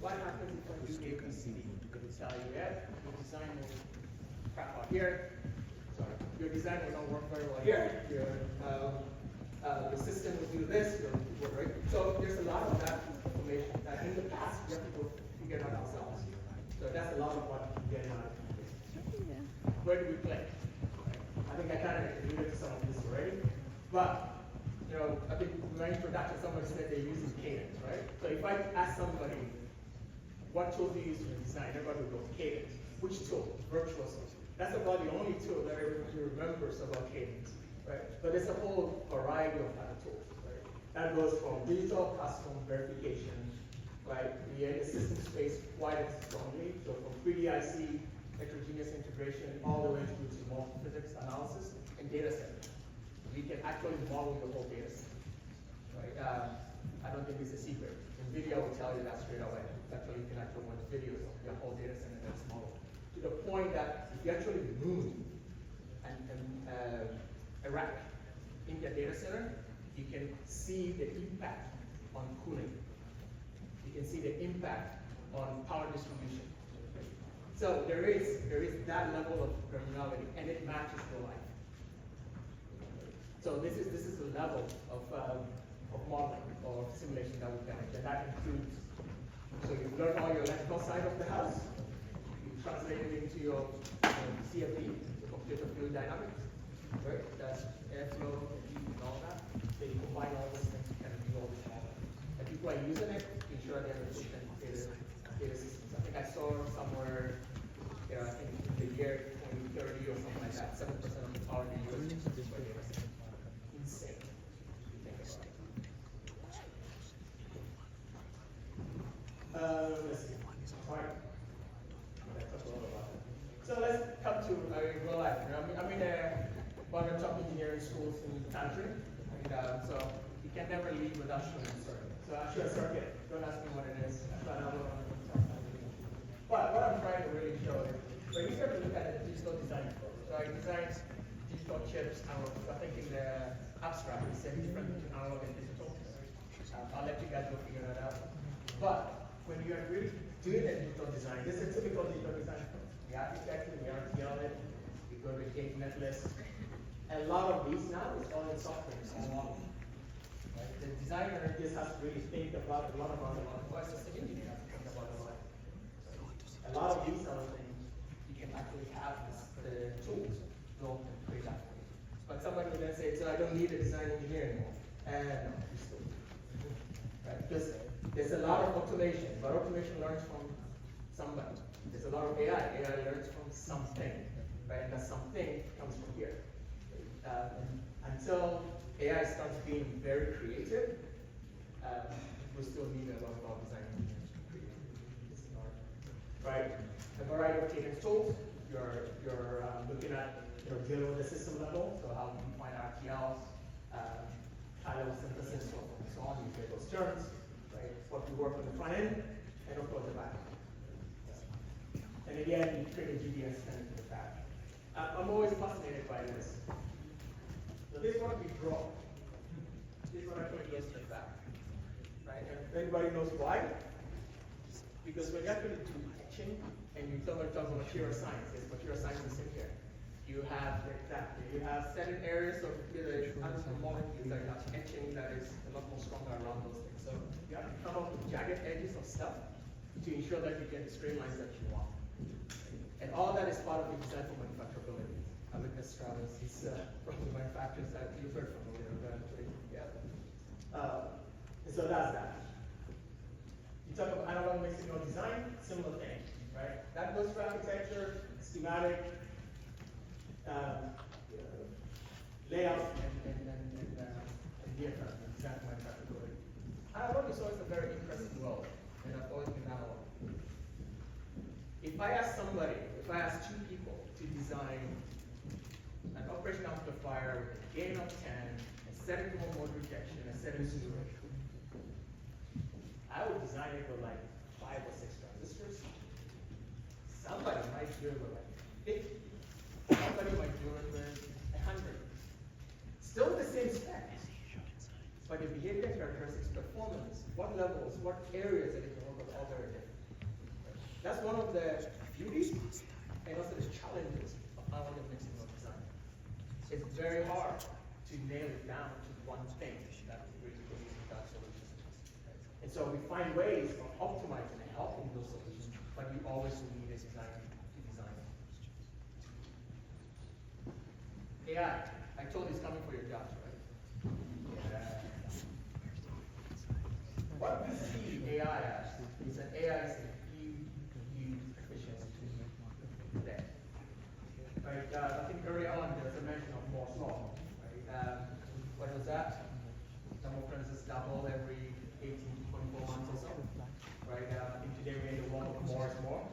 What happens if I do ABCD? It will tell you, yeah, your design will crap out here. Sorry, your design will not work very well here. The system will do this, right? So there's a lot of that information that in the past we have to go figure it out ourselves. So that's a lot of what we get out of this. Where do we play? I think I kind of alluded to some of this already. But, I think in my introduction, somebody said they're using Cadence, right? So if I ask somebody, what tool do you use for design? Everybody will go, Cadence. Which tool? Virtuoso. That's about the only tool that everybody remembers about Cadence, right? But there's a whole variety of other tools, right? That goes from digital custom verification, right? We are in the system space quite strongly. So from 3D IC, heterogeneous integration, all the way through to multi-physics analysis and data center. We can actually model the whole data set, right? I don't think it's a secret. NVIDIA will tell you that straight away. Actually, you can actually watch videos of your whole data center that's modeled. to the point that if you actually move a rack in the data center, you can see the impact on cooling. You can see the impact on power distribution. So there is that level of granularity, and it matches real life. So this is the level of modeling or simulation that we've done, and that includes. So you've learned all your electrical side of the house. You translate it into your CFD, computer fluid dynamics, right? That's airflow, heat, and all that. So you combine all those things to kind of do all this modeling. And people are using it to ensure they're efficient data systems. I think I saw somewhere, I think in the year 2030 or something like that, 7% of the power they use is for data centers. Insane. If you think about it. Let's see. All right. So let's come to real life. I'm in one of the top engineering schools in the country, and so you can never leave without showing a circuit. So I'll show a circuit. Don't ask me what it is. But what I'm trying to really show is when you start to look at the digital design approach. So I designed digital chips. I think in the abstract we said different between analog and digital. I'll let you guys go figure that out. But when you are really doing a digital design, this is a typical digital design approach. We architect it, we RTL it, we go to a gate netlist. A lot of these now is all in software, it's all model. Right? The designer just has to really think about a lot of the system engineer has to think about a lot. A lot of these other things you can actually have the tools to go and create that for you. But somebody will then say, so I don't need a design engineer anymore. And no, you still do. Right? Because there's a lot of automation, but automation learns from somebody. There's a lot of AI. AI learns from something, right? And that something comes from here. Until AI starts being very creative, we still need a lot of our design engineers to create this right? A variety of cadence tools. You're looking at dealing with the system level, so how you find RTLs, high-level synthesis, and so on. You get those terms, right? What we work on the front end, and of course the back end. And again, you create a GDS and to the back. I'm always fascinated by this. So this one we draw. This one actually goes to the back. Right? And everybody knows why? Because when you actually do etching, and you talk about material science, there's material science in here. You have certain areas of the molecules that you have etching that is a lot more stronger around those things. So you have to come up with jagged edges of stuff to ensure that you get the straight lines that you want. And all that is part of the design for manufacturability. I look at Stratus, he's from the manufacturers that you've heard from earlier, but and so that's that. You talk about analog mixed signal design, similar thing, right? That goes for architecture, schematic, layout, and diagram, and design for manufacturability. Analog is always a very interesting world, and I've always been analog. If I ask two people to design an operation amplifier with a gain of 10, a 7 ohm mode rejection, a 7 0, I would design it with like 5 or 6 transistors. Somebody might do it with like 50. Somebody might do it with 100. Still the same spec, but the behavior characteristics, performance, what levels, what areas that it can work with, all very different. That's one of the beauties and also the challenges of analog and mixed signal design. It's very hard to nail it down to one thing that really produces that solution. And so we find ways of optimizing and helping those solutions, but you always need a designer to design it. AI, I told you it's coming for your jobs, right? Yeah. What we see AI as is that AI is a huge efficiency today. Right? I think early on there was a mention of Moore's law. Right? What was that? Number of transistors double every 18 to 24 months or so. Right? I think today we're in the world of more is more,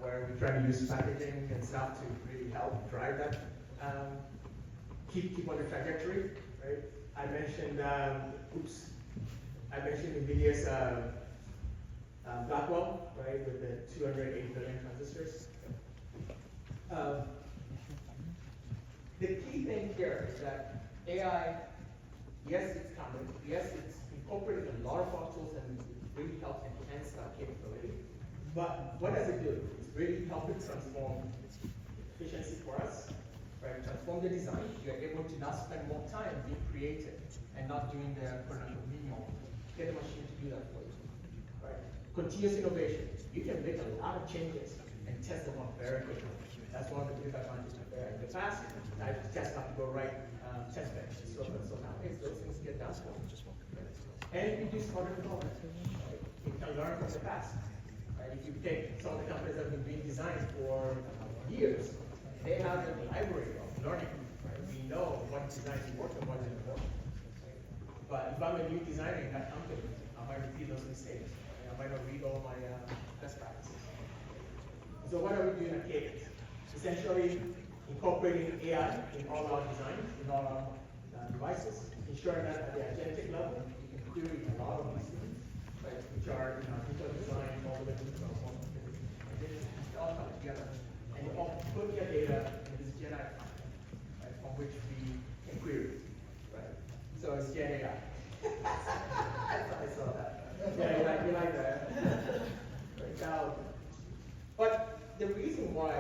where we try to use packaging and stuff to really help drive that, keep on the trajectory. Right? I mentioned NVIDIA's Blackwell, right, with the 280 billion transistors. Um, the key thing here is that AI, yes, it's coming. Yes, it's incorporated a lot of our tools and really helps enhance our capability. But what does it do? It's really helping transform efficiency for us, right? Transform the design. You're able to now spend more time being creative and not doing the menial. Get the machine to do that for you, right? Continuous innovation. You can make a lot of changes and test them out very quickly. That's one of the big advantages of AI. In the past, I just have to go write test bench and so on and so nowadays those things get done for you. And you do smarter development. Right? You can learn from the past. Right? If you take some of the companies that have been doing design for years, they have a library of learning. Right? We know what designs work and what didn't work. Right? But if I'm a new designer in that company, I might repeat those mistakes. Right? I might not read all my best practices. So what are we doing at Cadence? Essentially, incorporating AI in all our designs, in all our devices, ensuring that at the agentic level, you can query a lot of these things, right, which are digital design, all the way to the all come together. And you all put your data in this Gen AI, right, on which we can query, right? So it's Gen AI. I saw that. Yeah, you like that. Right, but the reason why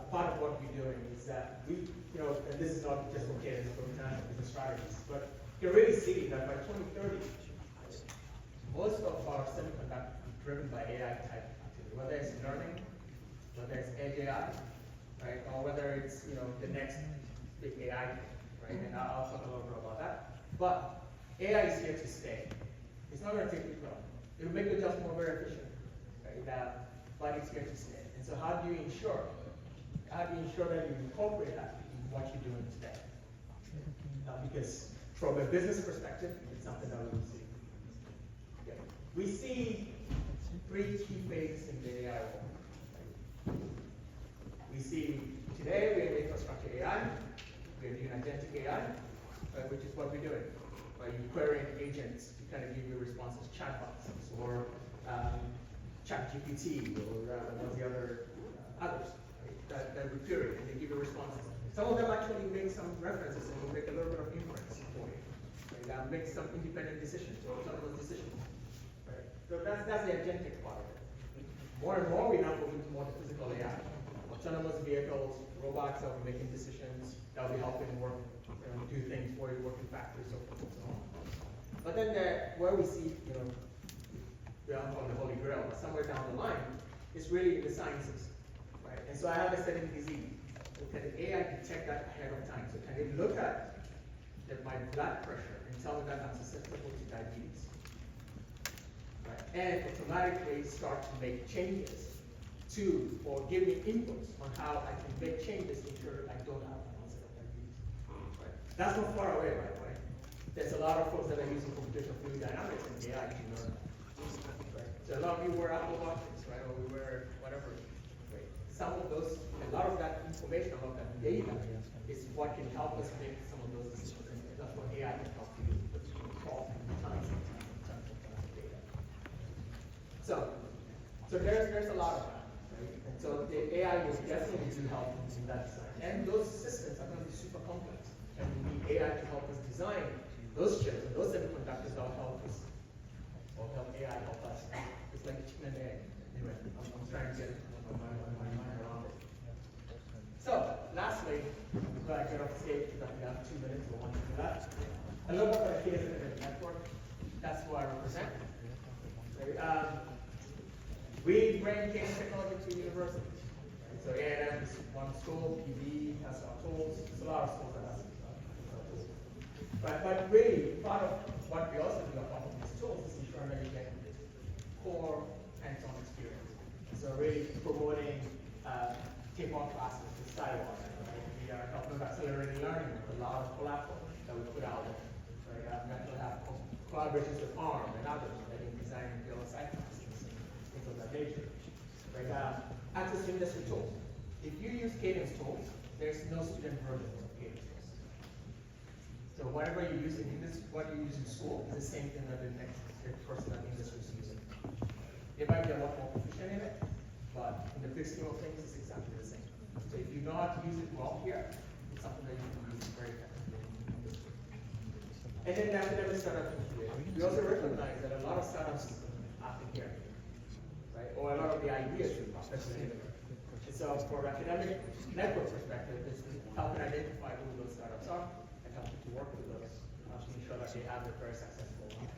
part of what we're doing is that we, and this is not just for Cadence, for international business strategies, but you're really seeing that by 2030, most of our semiconductor is driven by AI type activity, whether it's learning, whether it's edge AI, right, or whether it's the next big AI thing, right? And I'll talk a little bit about that. But AI is here to stay. It's not going to take you long. It will make your jobs more very efficient, right? But it's here to stay. And so how do you ensure that you incorporate that in what you're doing today? Because from a business perspective, it's something that we see. Okay. We see three key phases in the AI world. We see today we have infrastructure AI, we are doing agentic AI, which is what we're doing. Right? You're querying agents to kind of give you responses, chatbots, or ChatGPT, or one of the others, right, that we query, and they give you responses. Some of them actually make some references and will make a little bit of inference for you. Right? Make some independent decisions or autonomous decisions. Right? So that's the agentic part of it. More and more, we now move into more the physical AI. Autonomous vehicles, robots that will be making decisions, that will be helping work, do things for you, work in factories, so forth and so on. But then where we see, we don't call it the holy grail, but somewhere down the line, it's really the sciences. Right? And so I have a setting disease. So can the AI detect that ahead of time? So can it look at my blood pressure and tell me that I'm susceptible to diabetes? Right? And automatically start to make changes or give me inputs on how I can make changes to ensure I don't have an onset of diabetes. Right? That's not far away, by the way. There's a lot of folks that are using computational fluid dynamics and AI to learn that. Right? So a lot of you wear Apple Watches, right? Or we wear whatever. Right? Some of those, a lot of that information, a lot of that data is what can help us make some of those decisions. And that's what AI can help you do. Tons of data. So there's a lot of that. Right? And so the AI will definitely do help in that design. And those systems are going to be super complex. And we need AI to help us design those chips and those semiconductors that will help us, or help AI help us. It's like chicken and egg. Anyway, I'm trying to get my mind around it. So, lastly, before I get off stage, because we have 2 minutes or 1 minute left, a little bit about the Cadence Internet Network. That's who I represent. We bring Cadence technology to universities. Right? So A&M is one school, PV has our tools. There's a lot of schools that have our tools. But really, part of what we also do on these tools is ensuring that you get core hands-on experience. So really promoting tape-on classes with sidewalk. Right? We are helping with accelerating learning with a lot of platforms that we put out there. Right? We actually have collaborations with ARM and others that in design and build site classes and things of that nature. Right? Access to industry tools. If you use Cadence tools, there's no student version of Cadence tools. So whatever you use in industry, what you use in school is the same thing that the next person at the industry is using. They might be a lot more proficient in it, but in the big scheme of things, it's exactly the same. So if you know how to use it well here, it's something that you can use very effectively. And then the academic startup incubator. We also recognize that a lot of startups happen here, right? Or a lot of the ideas are speculative. And so for academic network perspective, it's help and identify who those startups are and help to work with those to ensure that they have a very successful launch.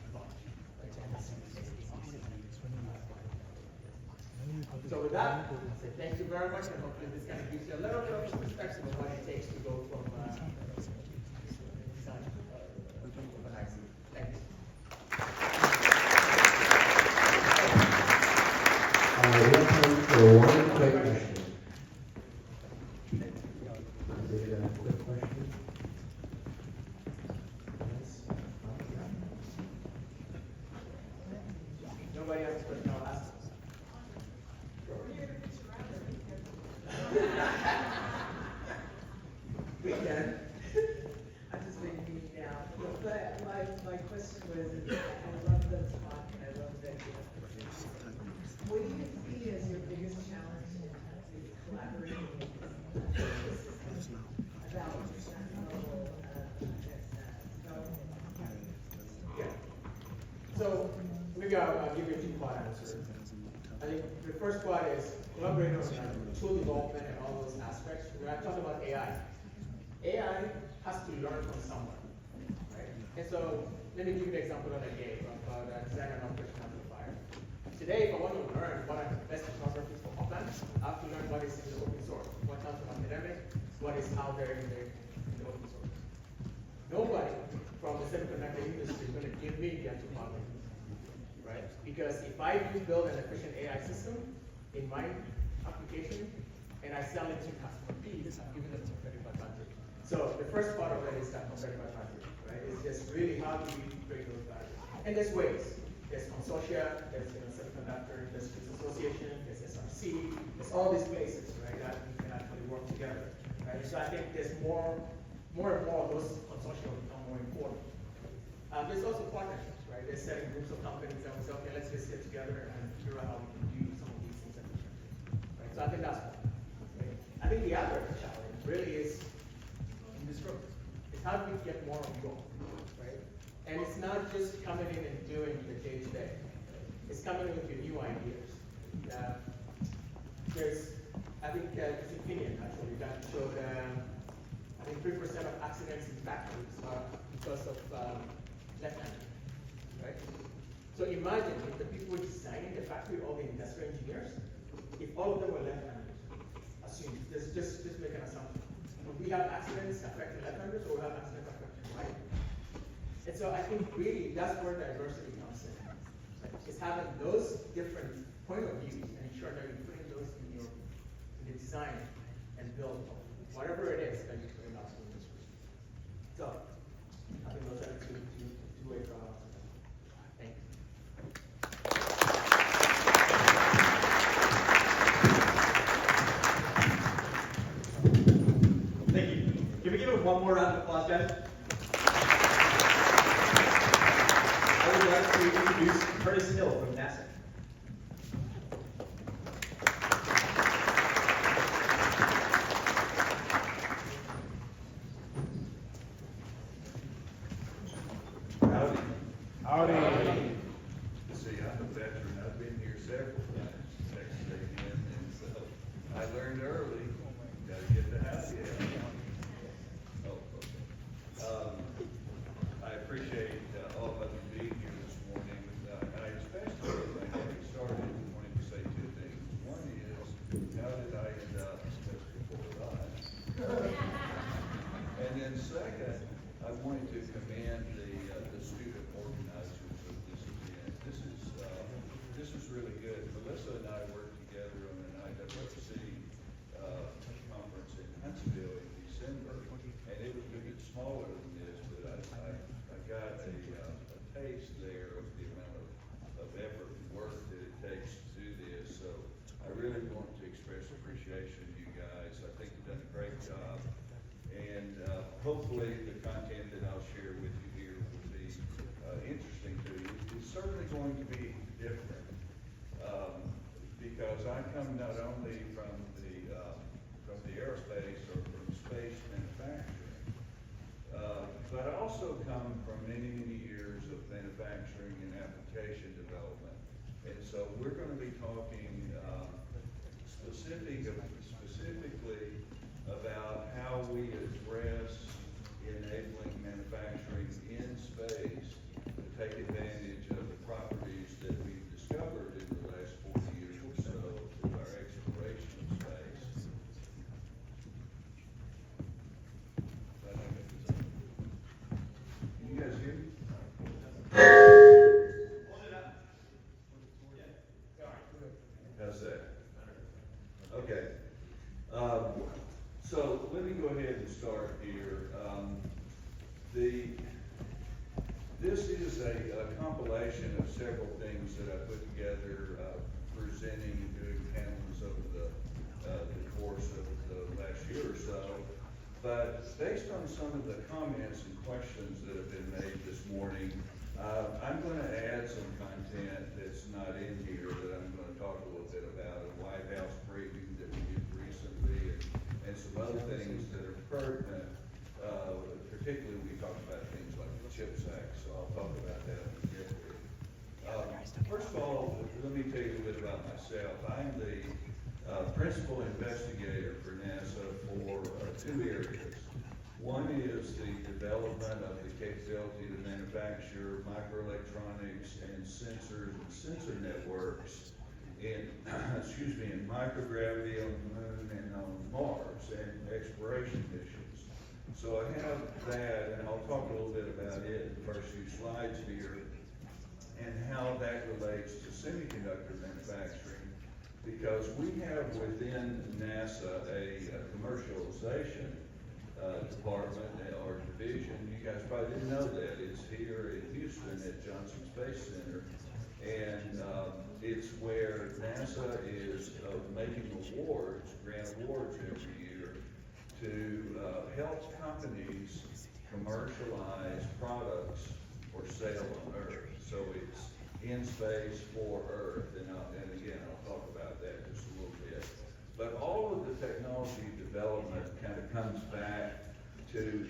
So with that, I say thank you very much, and hopefully this kind of gives you a little bit of a perspective of what it takes to go from design to an IC. Thank you. We have time for one quick question. David, a quick question? Yes? Nobody has a question, I'll ask. We can. I just made me now. But my question was, I love the talk and I love that. What do you see as your biggest challenge in collaborating about Yeah. So maybe I'll give you a two-part answer. I think the first part is collaborating on tool development and all those aspects. When I talk about AI has to learn from someone, right? And so let me give you the example that I gave about design and operation amplifier. Today, if I want to learn what are the best technologies for op-amp, I have to learn what is in the open source. What comes from academic, what is out there in the open source. Nobody from the semiconductor industry is going to give me the anthropology, right? Because if I do build an efficient AI system in my application and I sell it to customer B, I'm giving them competitive advantage. So the first part of it is that competitive advantage, right? It's just really how do we create those values? And there's ways. There's consortia, there's Semiconductor, there's association, there's SRC, there's all these places, right, that we can actually work together, right? So I think there's more and more of those consortia will become more important. There's also partnerships, right? There's setting groups of companies that will say, okay, let's just get together and figure out how we can do some of these things efficiently, right? So I think that's one. Right? I think the other challenge really is in this room. It's how do we get more on goal, right? And it's not just coming in and doing the day-to-day. It's coming in with your new ideas. There's, I think, this opinion actually that showed, I think 3% of accidents in factories are because of left-handed, right? So imagine if the people designing the factory, all the industrial engineers, if all of them were left-handed, assume, just make an assumption. We have accidents affecting left-handers or we have accidents affecting right? And so I think really that's where diversity comes in. It's having those different point of views and ensure that you're putting those in the design and build whatever it is that you're putting out in this room. So I think those are the two ways to answer that. Thank you. Thank you. Can we give it one more round of applause, guys? I would like to introduce Curtis Hill from NASA. Howdy. See, I'm a veteran. I've been here several times, actually, and so I learned early, gotta get the house yet. Oh, okay. I appreciate all of you being here this morning. I especially, when I get started, wanted to say two things. One is, how did I end up just before lunch? And then second, I wanted to commend the student organizers of this event. This is really good. Melissa and I worked together on an IWC conference in Huntsville in December, and it was a bit smaller than this, but I got a taste there of the amount of effort and work that it takes to do this. So I really want to express appreciation to you guys. I think you've done a great job. And hopefully the content that I'll share with you here will be interesting to you. It's certainly going to be different because I come not only from the from the aerospace or from space manufacturing. But I also come from many, many years of manufacturing and application development. And so we're going to be talking specifically about how we address enabling manufacturing in space to take advantage of the properties that we've discovered in the last 40 years or so through our exploration of space. Can you guys hear me? How's that? Okay. So let me go ahead and start here. This is a compilation of several things that I put together, presenting and doing panels over the course of the last year or so. But based on some of the comments and questions that have been made this morning, I'm going to add some content that's not in here that I'm going to talk a little bit about, a White House briefing that we did recently, and some other things that are pertinent. Particularly, we talked about things like the CHIPS Act, so I'll talk about that when we get there. First of all, let me tell you a bit about myself. I'm the principal investigator for NASA for two areas. One is the development of the capability to manufacture microelectronics and sensors and sensor networks in, in microgravity on the moon and on Mars and exploration missions. So I have that, and I'll talk a little bit about it in the first few slides here, and how that relates to semiconductor manufacturing, because we have within NASA a commercialization department or division. You guys probably didn't know that. It's here in Houston at Johnson Space Center, and it's where NASA is making awards, grant awards every year, to help companies commercialize products for sale on Earth. So it's in space for Earth, and again, I'll talk about that just a little bit. But all of the technology development kind of comes back to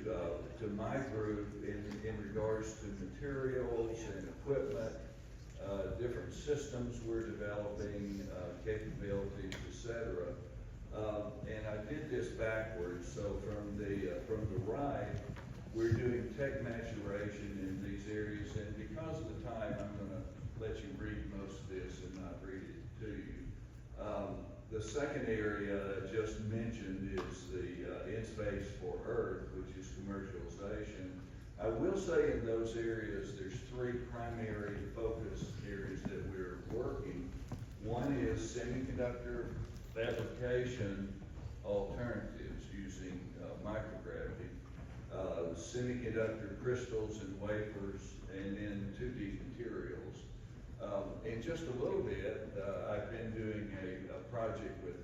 my group in regards to materials and equipment, different systems we're developing, capabilities, etc. And I did this backwards. So from the right, we're doing tech maturation in these areas, and because of the time, I'm going to let you read most of this and not read it to you. The second area I just mentioned is the in space for Earth, which is commercialization. I will say in those areas, there's three primary focus areas that we're working. One is semiconductor fabrication alternatives using microgravity, semiconductor crystals and wafers, and then 2D materials. In just a little bit, I've been doing a project with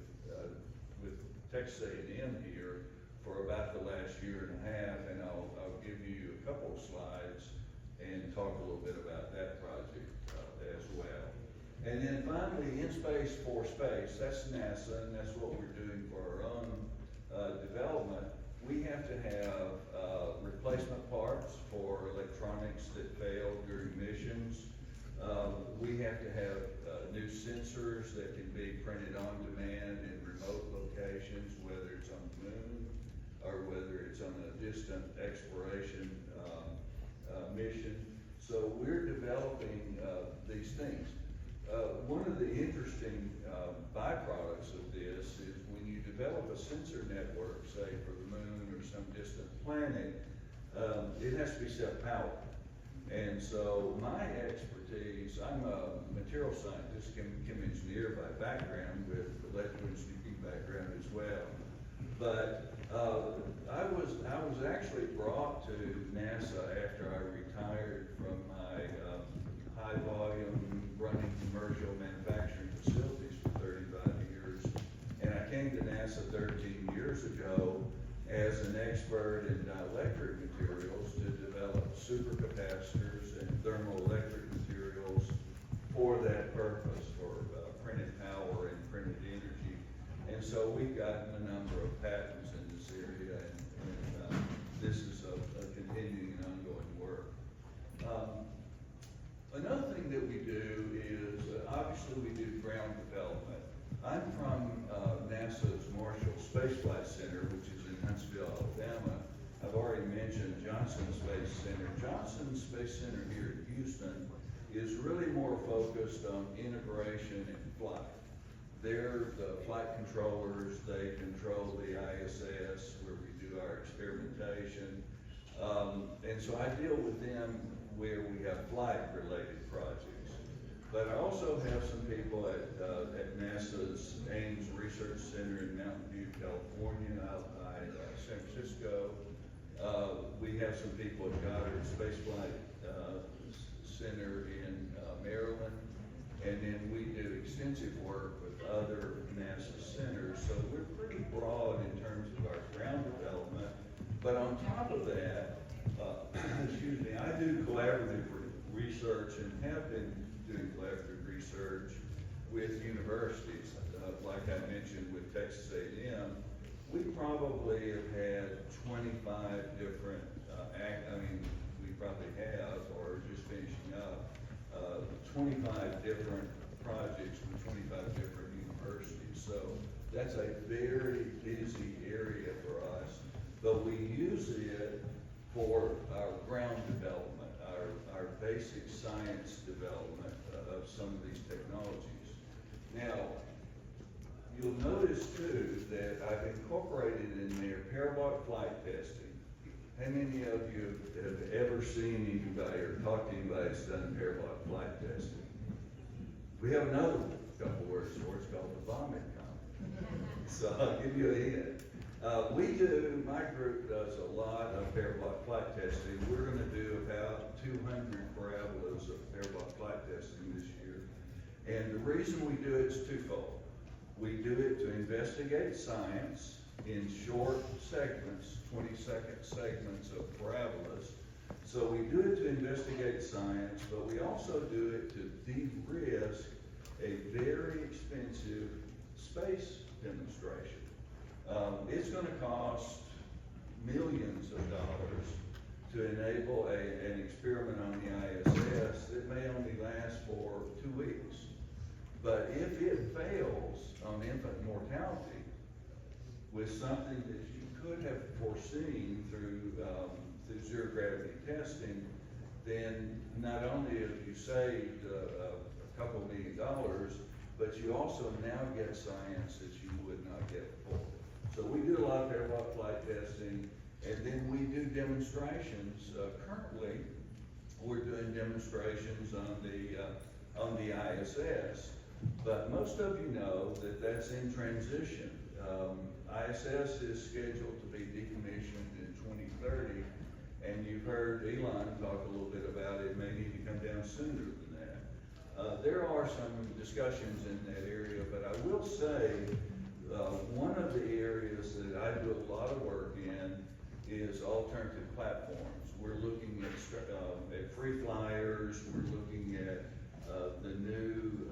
Texas A&M here for about the last year and a half, and I'll give you a couple of slides and talk a little bit about that project as well. And then finally, in space for space, that's NASA, and that's what we're doing for our own development. We have to have replacement parts for electronics that fail during missions. We have to have new sensors that can be printed on demand in remote locations, whether it's on the moon or whether it's on a distant exploration mission. So we're developing these things. One of the interesting byproducts of this is when you develop a sensor network, say for the moon or some distant planet, it has to be self-powered. And so my expertise, I'm a material scientist, chem engineer by background with electrical engineering background as well. But I was actually brought to NASA after I retired from my high volume running commercial manufacturing facilities for 35 years. And I came to NASA 13 years ago as an expert in dielectric materials to develop supercapacitors and thermoelectric materials for that purpose, for printed power and printed energy. And so we've gotten a number of patents in this area, and this is a continuing and ongoing work. Another thing that we do is, obviously we do ground development. I'm from NASA's Marshall Space Flight Center, which is in Huntsville, Alabama. I've already mentioned Johnson Space Center. Johnson Space Center here in Houston is really more focused on integration and flight. They're the flight controllers, they control the ISS where we do our experimentation. And so I deal with them where we have flight-related projects. But I also have some people at NASA's Ames Research Center in Mountain View, California, out by San Francisco. We have some people at Goddard Space Flight Center in Maryland. And then we do extensive work with other NASA centers. So we're pretty broad in terms of our ground development. But on top of that, excuse me, I do collaborative research and have been doing collaborative research with universities. Like I mentioned with Texas A&M, we probably have had 25 different, we probably have, or just finishing up, 25 different projects with 25 different universities. So that's a very busy area for us, but we use it for our ground development, our basic science development of some of these technologies. Now, you'll notice too that I've incorporated in there parabolic flight testing. How many of you have ever seen anybody or talked to anybody that's done parabolic flight testing? We have another couple words for it, it's called the vomit comet. So I'll give you a hint. My group does a lot of parabolic flight testing. We're going to do about 200 parabolas of parabolic flight testing this year. And the reason we do it is twofold. We do it to investigate science in short segments, 20-second segments of parabolas. So we do it to investigate science, but we also do it to de-risk a very expensive space demonstration. It's going to cost millions of dollars to enable an experiment on the ISS that may only last for 2 weeks. But if it fails on infant mortality with something that you could have foreseen through zero gravity testing, then not only have you saved a couple $1 million, but you also now get science that you would not get before. So we do a lot of parabolic flight testing, and then we do demonstrations. Currently, we're doing demonstrations on the ISS, but most of you know that that's in transition. ISS is scheduled to be decommissioned in 2030, and you've heard Elon talk a little bit about it may need to come down sooner than that. There are some discussions in that area, but I will say one of the areas that I do a lot of work in is alternative platforms. We're looking at free flyers, we're looking at the new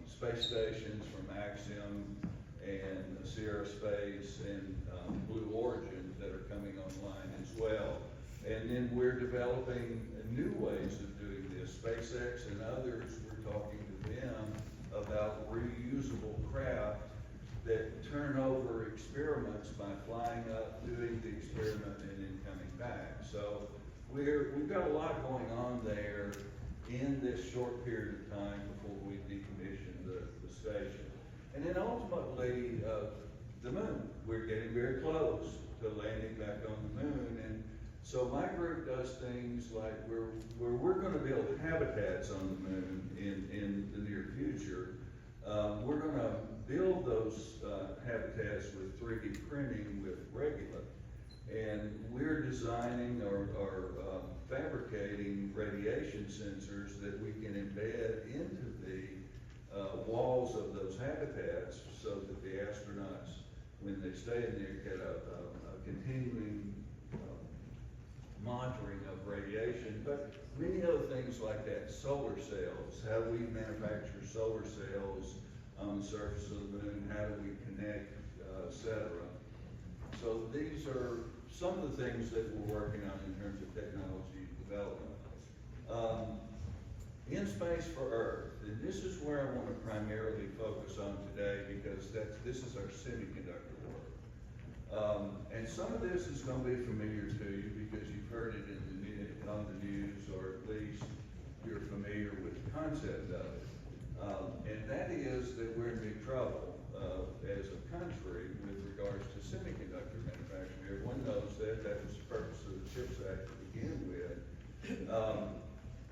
space stations from Axiom and Sierra Space and Blue Origin that are coming online as well. And then we're developing new ways of doing this. SpaceX and others, we're talking to them about reusable craft that turn over experiments by flying up, doing the experiment, and then coming back. So we've got a lot going on there in this short period of time before we decommission the station. And then ultimately, the moon. We're getting very close to landing back on the moon. And so my group does things like where we're going to build habitats on the moon in the near future. We're going to build those habitats with 3D printing with Regula. And we're designing or fabricating radiation sensors that we can embed into the walls of those habitats so that the astronauts, when they stay in there, get a continuing monitoring of radiation, but many other things like that. Solar cells, how do we manufacture solar cells on the surface of the moon? How do we connect et cetera. So these are some of the things that we're working on in terms of technology development. In space for Earth, and this is where I want to primarily focus on today because this is our semiconductor work. And some of this is going to be familiar to you because you've heard it on the news, or at least you're familiar with the concept of it. And that is that we're in big trouble as a country with regards to semiconductor manufacturing. Everyone knows that. That was the purpose of the CHIPS Act to begin with.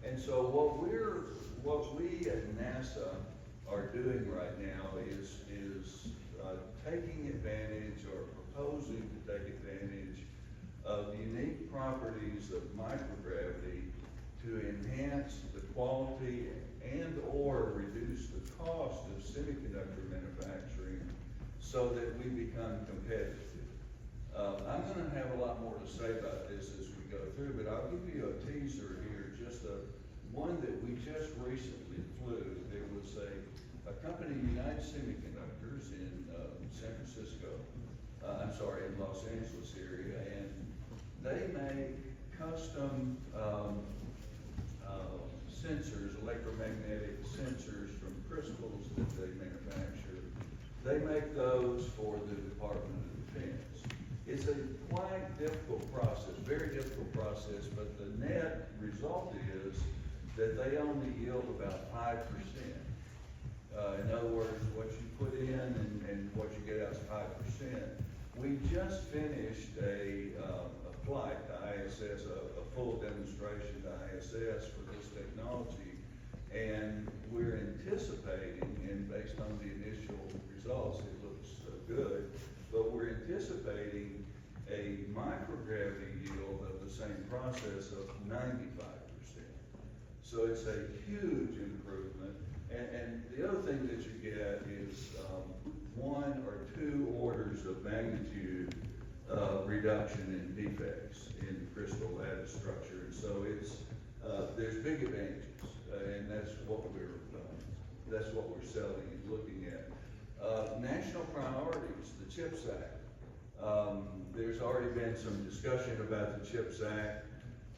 And so what we at NASA are doing right now is taking advantage or proposing to take advantage of unique properties of microgravity to enhance the quality and or reduce the cost of semiconductor manufacturing so that we become competitive. I'm going to have a lot more to say about this as we go through, but I'll give you a teaser here, just one that we just recently flew. There was a company, United Semiconductors, in San Francisco, in Los Angeles area, and they make custom sensors, electromagnetic sensors from crystals that they manufacture. They make those for the Department of Defense. It's a quite difficult process, very difficult process, but the net result is that they only yield about 5%. In other words, what you put in and what you get out is 5%. We just finished a flight to ISS, a full demonstration to ISS for this technology, and we're anticipating, and based on the initial results, it looks good, but we're anticipating a microgravity yield of the same process of 95%. So it's a huge improvement. And the other thing that you get is 1 or 2 orders of magnitude reduction in defects in crystal lattice structure. And so there's big advantages, and that's what we're selling and looking at. National priorities, the CHIPS Act. There's already been some discussion about the CHIPS Act.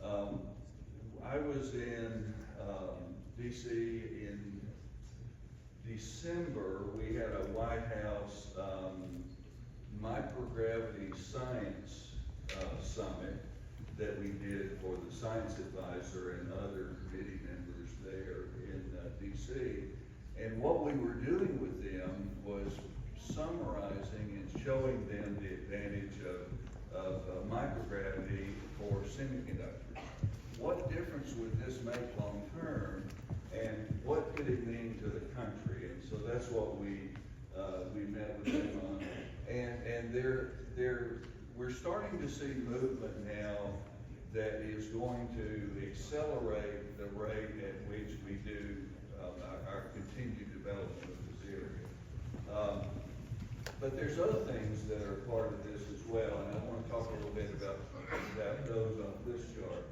I was in DC in December. We had a White House microgravity science summit that we did for the science advisor and other committee members there in DC. And what we were doing with them was summarizing and showing them the advantage of microgravity for semiconductors. What difference would this make long term, and what could it mean to the country? And so that's what we met with them on. And we're starting to see movement now that is going to accelerate the rate at which we do our continued development of this area. But there's other things that are part of this as well, and I want to talk a little bit about those on this chart.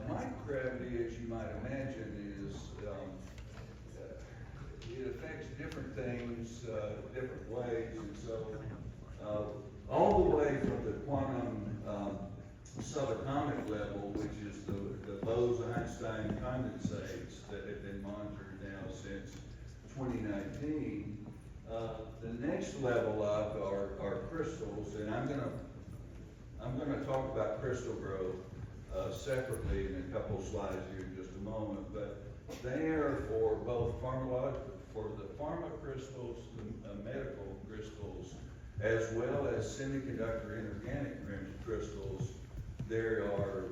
Microgravity, as you might imagine, is it affects different things different ways, and so all the way from the quantum subatomic level, which is the Bose-Einstein condensates that have been monitored now since 2019. The next level up are crystals, and I'm going to talk about crystal growth separately in a couple of slides here in just a moment, but they are for both for the pharma crystals, the medical crystals, as well as semiconductor inorganic crystals. There are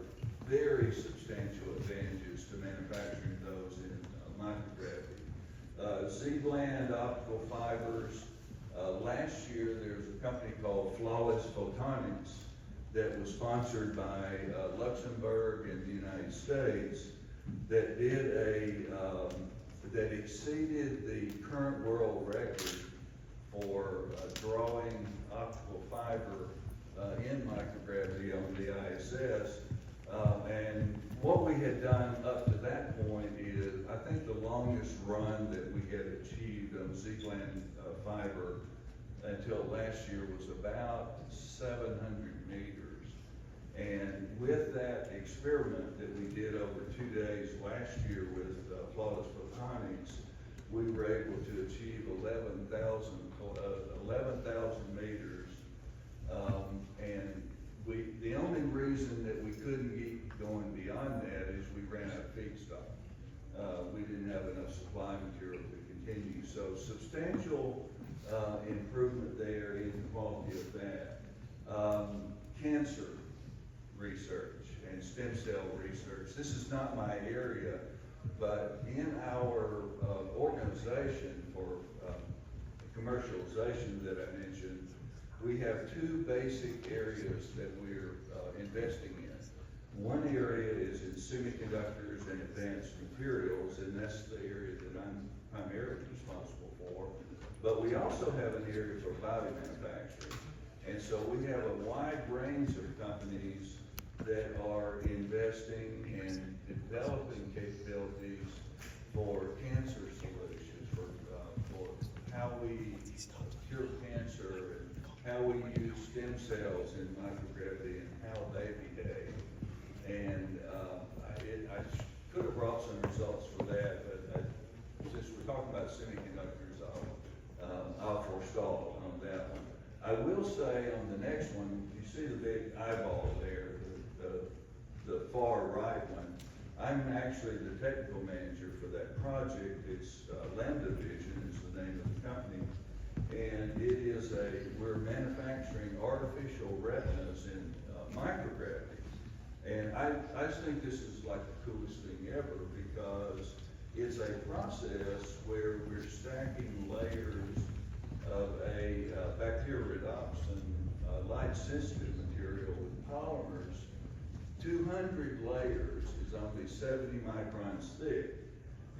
very substantial advantages to manufacturing those in microgravity. Z-band optical fibers. Last year there was a company called Flawless Photonics that was sponsored by Luxembourg and the United States that did that exceeded the current world record for drawing optical fiber in microgravity on the ISS. And what we had done up to that point is, I think the longest run that we had achieved on Z-band fiber until last year was about 700 meters. And with that experiment that we did over 2 days last year with flawless photonics, we were able to achieve 11,000 meters. And the only reason that we couldn't keep going beyond that is we ran out of feedstock. We didn't have enough supply material to continue. So substantial improvement there in the quality of that. Cancer research and stem cell research. This is not my area, but in our organization for commercialization that I mentioned, we have two basic areas that we're investing in. One area is in semiconductors and advanced materials, and that's the area that I'm primarily responsible for. But we also have an area for biomanufacturing. And so we have a wide range of companies that are investing in developing capabilities for cancer solutions, for how we cure cancer, and how we use stem cells in microgravity and how they behave. And I could have brought some results for that, but since we're talking about semiconductors, I'll forestall on that one. I will say on the next one, you see the big eyeball there, the far right one. I'm actually the technical manager for that project. It's Lambda Vision is the name of the company. And it is we're manufacturing artificial retinas in microgravity. And I just think this is like the coolest thing ever, because it's a process where we're stacking layers of a bacterioredoxin light sensitive material with polymers. 200 layers is only 70 microns thick.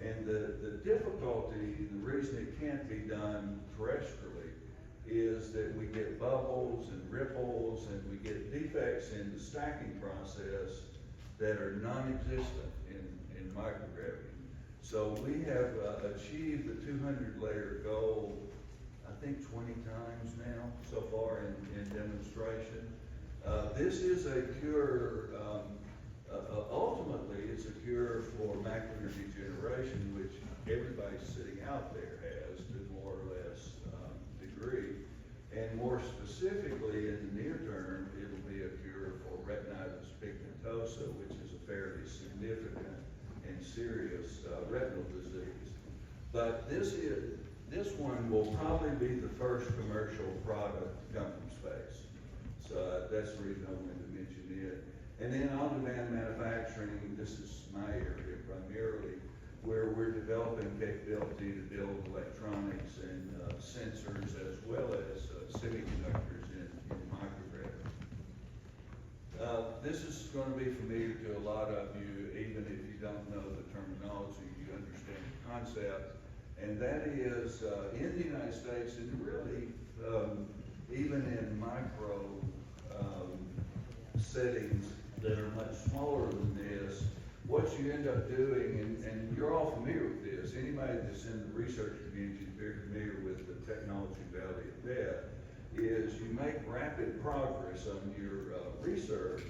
And the difficulty, the reason it can't be done terrestrially, is that we get bubbles and ripples and we get defects in the stacking process that are non-existent in microgravity. So we have achieved the 200 layer goal, I think 20 times now so far in demonstration. This is a cure, ultimately it's a cure for macular degeneration, which everybody sitting out there has to more or less degree. And more specifically in the near term, it'll be a cure for retinitis pigmentosa, which is a fairly significant and serious retinal disease. But this one will probably be the first commercial product to come from space. So that's the reason I wanted to mention it. And then on-demand manufacturing, this is my area primarily, where we're developing capability to build electronics and sensors as well as semiconductors in microgravity. This is going to be familiar to a lot of you, even if you don't know the terminology, you understand the concept. And that is in the United States, and really even in micro settings that are much smaller than this, what you end up doing, and you're all familiar with this, anybody that's in the research community is very familiar with the technology valley of death, is you make rapid progress on your research,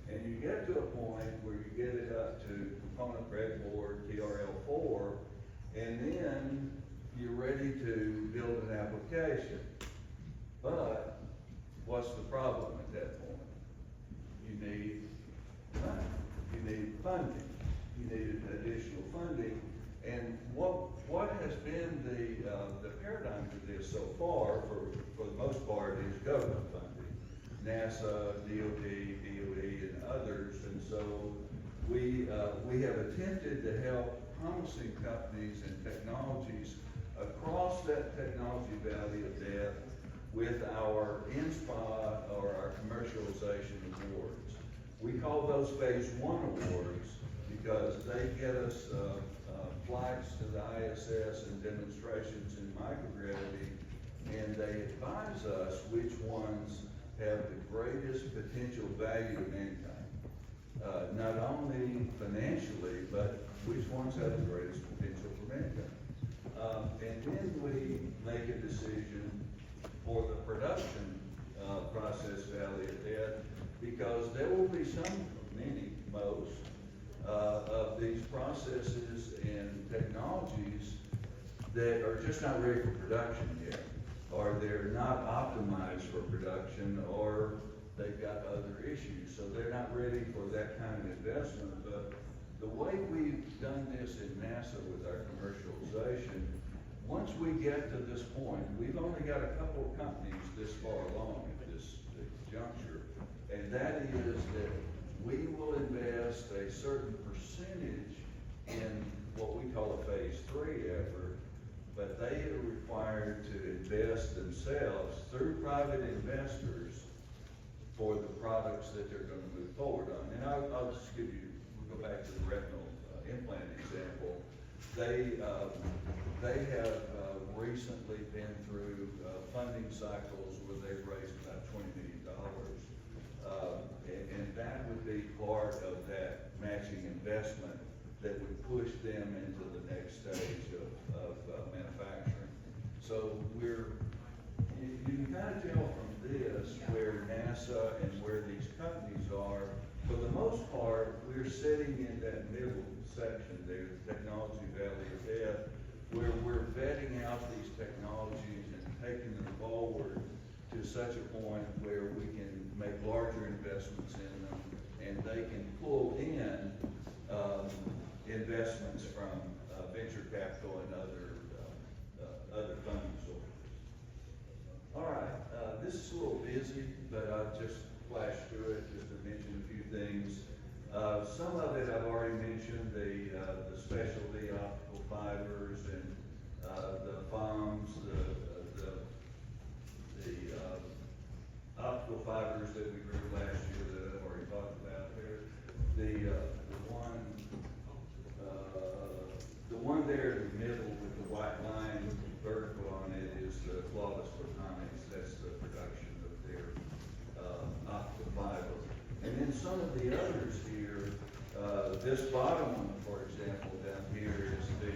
and you get to a point where you get it up to component breadboard, TRL4, and then you're ready to build an application. But what's the problem at that point? You need money. You need funding. You need additional funding. And what has been the paradigm for this so far, for the most part, is government funding. NASA, DOD, DOE, and others. And so we have attempted to help promising companies and technologies across that technology valley of death with our INSPA or our commercialization awards. We call those phase 1 awards because they get us flights to the ISS and demonstrations in microgravity, and they advise us which ones have the greatest potential value to mankind. Not only financially, but which ones have the greatest potential for mankind. And then we make a decision for the production process value add, because there will be some, many, most, of these processes and technologies that are just not ready for production yet, or they're not optimized for production, or they've got other issues, so they're not ready for that kind of investment. But the way we've done this in NASA with our commercialization, once we get to this point, we've only got a couple of companies this far along at this juncture, and that is that we will invest a certain percentage in what we call a phase 3 effort, but they are required to invest themselves through private investors for the products that they're going to move forward on. And I'll just give you, we'll go back to the retinal implant example. They have recently been through funding cycles where they've raised about $20 million. And that would be part of that matching investment that would push them into the next stage of manufacturing. So you can kind of tell from this where NASA and where these companies are. For the most part, we're sitting in that middle section there, the technology valley of death, where we're vetting out these technologies and taking them forward to such a point where we can make larger investments in them, and they can pull in investments from venture capital and other funding sources. All right, this is a little busy, but I'll just flash through it just to mention a few things. Some of it I've already mentioned, the specialty optical fibers and the FOMs, the optical fibers that we grew last year that I've already talked about there. The one there in the middle with the white line vertical on it is the flawless photonics. That's the production of their optical fiber. And then some of the others here, this bottom one, for example, down here is the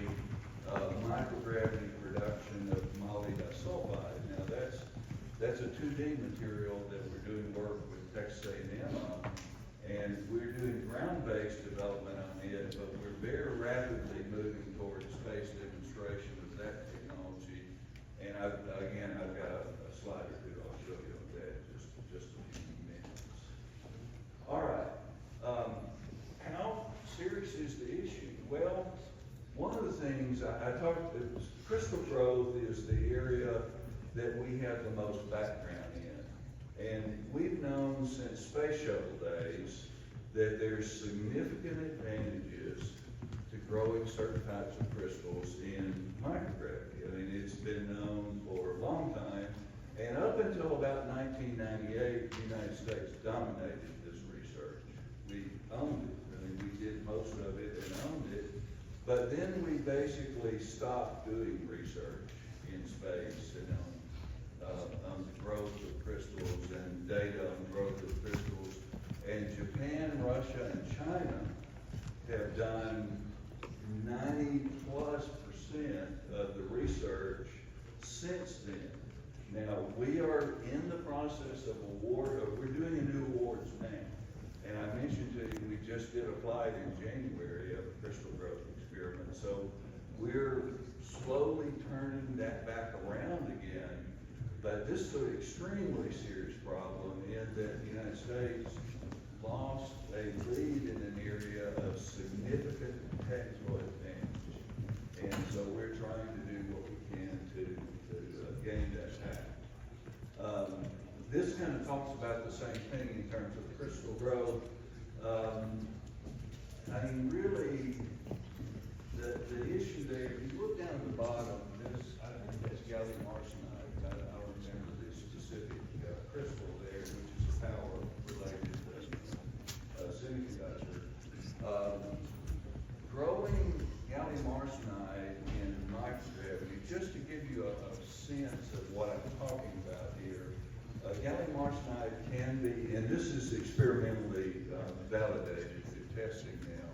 microgravity production of moly disulfide. Now that's a 2D material that we're doing work with Texas A&M on, and we're doing ground-based development on it, but we're very rapidly moving towards space demonstration of that technology. And I've got a slide or two I'll show you of that in just a few minutes. All right, how serious is the issue? Well, one of the things I talked, crystal growth is the area that we have the most background in. And we've known since space shuttle days that there's significant advantages to growing certain types of crystals in microgravity. I mean, it's been known for a long time. And up until about 1998, the United States dominated this research. We owned it. I mean, we did most of it and owned it. But then we basically stopped doing research in space and on the growth of crystals and data on growth of crystals. And Japan, Russia, and China have done 90+% of the research since then. Now, we are in the process of we're doing a new awards now. And I mentioned to you, we just did a flight in January of a crystal growth experiment. So we're slowly turning that back around again. But this is an extremely serious problem in that the United States lost a lead in an area of significant technical advantage. And so we're trying to do what we can to gain that back. This kind of talks about the same thing in terms of crystal growth. I mean, really, the issue there, if you look down at the bottom, I think that's gallium arsenide. I don't remember the specific crystal there, which is a power-related semiconductor. Growing gallium arsenide in microgravity, just to give you a sense of what I'm talking about here, gallium arsenide can be, and this is experimentally validated through testing now,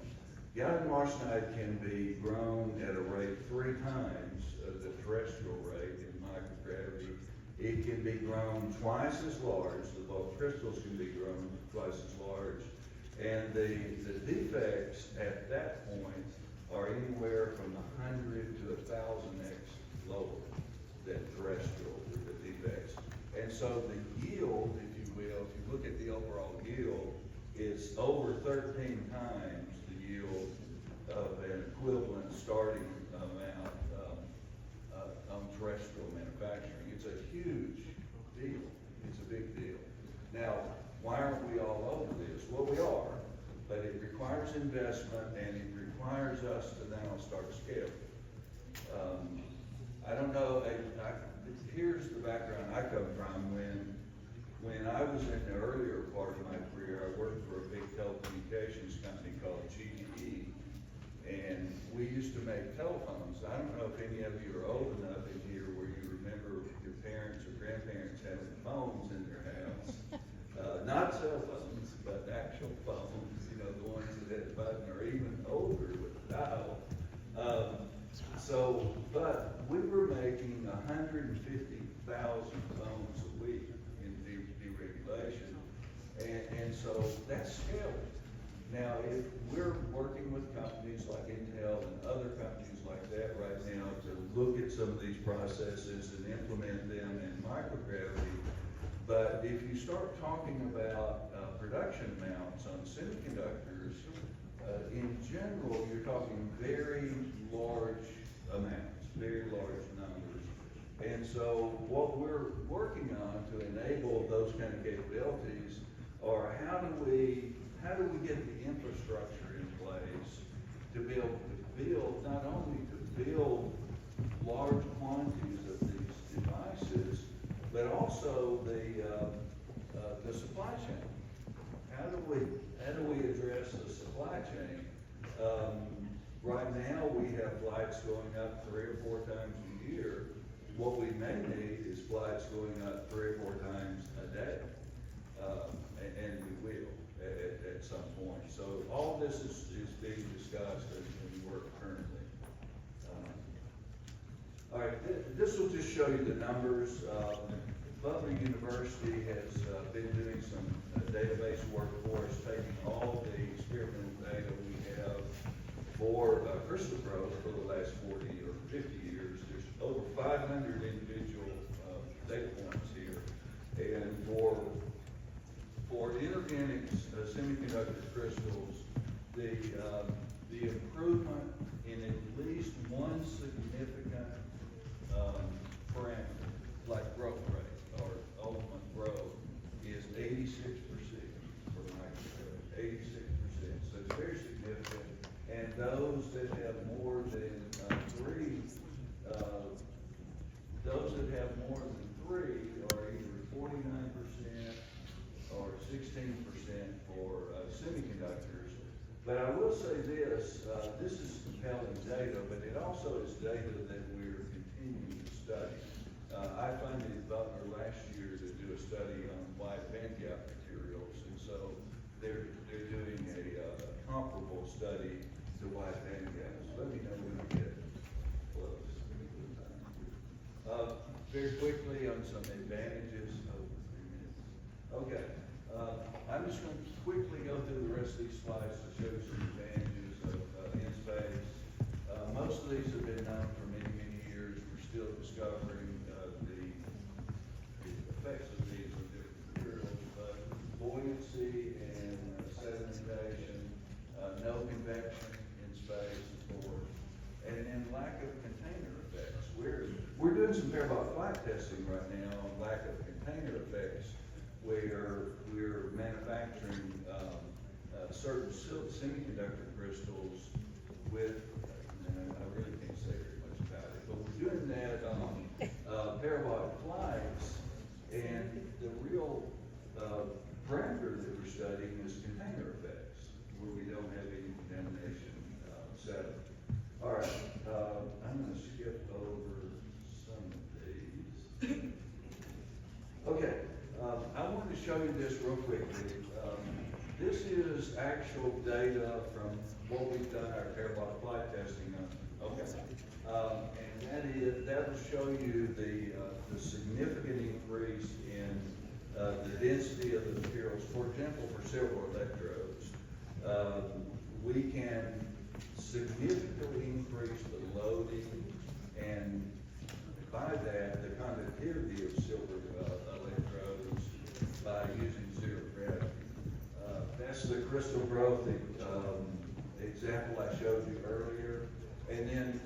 gallium arsenide can be grown at a rate 3 times the terrestrial rate in microgravity, It can be grown twice as large, the bulk crystals can be grown twice as large. And the defects at that point are anywhere from 100 to 1,000x lower than terrestrial with the defects. And so the yield, if you will, if you look at the overall yield, is over 13 times the yield of an equivalent starting amount on terrestrial manufacturing. It's a huge deal. It's a big deal. Now, why aren't we all over this? Well, we are, but it requires investment and it requires us to now start scaling. I don't know, here's the background I come from. When I was in the earlier part of my career, I worked for a big telecommunications company called GEE, and we used to make telephones. I don't know if any of you are old enough in here where you remember your parents or grandparents having phones in their house. Not cell phones, but actual phones, you know, the ones that had a button, or even older with a dial. But we were making 150,000 phones a week in deregulation, and so that's scalable. Now, if we're working with companies like Intel and other companies like that right now to look at some of these processes and implement them in microgravity, but if you start talking about production amounts on semiconductors, in general, you're talking very large amounts, very large numbers. And so what we're working on to enable those kind of capabilities are how do we get the infrastructure in place to be able to build, not only to build large quantities of these devices, but also the supply chain. How do we address the supply chain? Right now, we have flights going up 3 or 4 times a year. What we may need is flights going up 3 or 4 times a day, and we will at some point. So all this is being discussed and work currently. All right, this will just show you the numbers. Butler University has been doing some database work for us, taking all the experimental data we have for crystal growth for the last 40 or 50 years. There's over 500 individual data points here. And for inorganic semiconductor crystals, the improvement in at least one significant parameter, like growth rate or ultimate growth, is 86% for microgravity, 86%. So it's very significant. And those that have more than 3, those that have more than 3 are either 49% or 16% for semiconductors. But I will say this is compelling data, but it also is data that we're continuing to study. I funded Butler last year to do a study on wide bandgap materials, and so they're doing a comparable study to wide bandgaps. Let me know when we get close. Very quickly on some advantages of 3 minutes. Okay, I'm just going to quickly go through the rest of these slides to show you some advantages of in space. Most of these have been known for many, many years. We're still discovering the effects of these on different materials, but buoyancy and sedimentation, no convection in space, of course, and lack of container effects. We're doing some parabolic flight testing right now on lack of container effects, where we're manufacturing certain semiconductor crystals with, and I really can't say very much about it, but we're doing that on parabolic flights, and the real parameter that we're studying is container effects, where we don't have any contamination set up. All right, I'm going to skip over some of these. Okay, I wanted to show you this real quickly. This is actual data from what we've done our parabolic flight testing on Okay. And that will show you the significant increase in the density of the materials. For example, for silver electrodes, we can significantly increase the loading and by that, the conductivity of silver electrodes by using zero gravity. That's the crystal growth example I showed you earlier. And then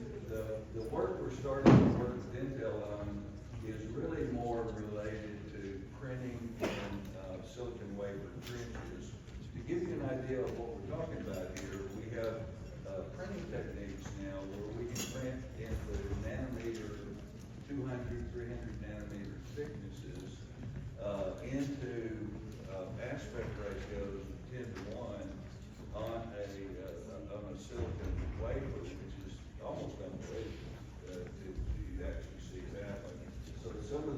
the work we're starting to work with Intel on is really more related to printing and silicon wafer trenches. To give you an idea of what we're talking about here, we have printing techniques now where we can print into nanometer, 200, 300 nanometer thicknesses into aspect ratios of 10 to 1 on a silicon wafer, which is almost unbelievable to actually see that. So some of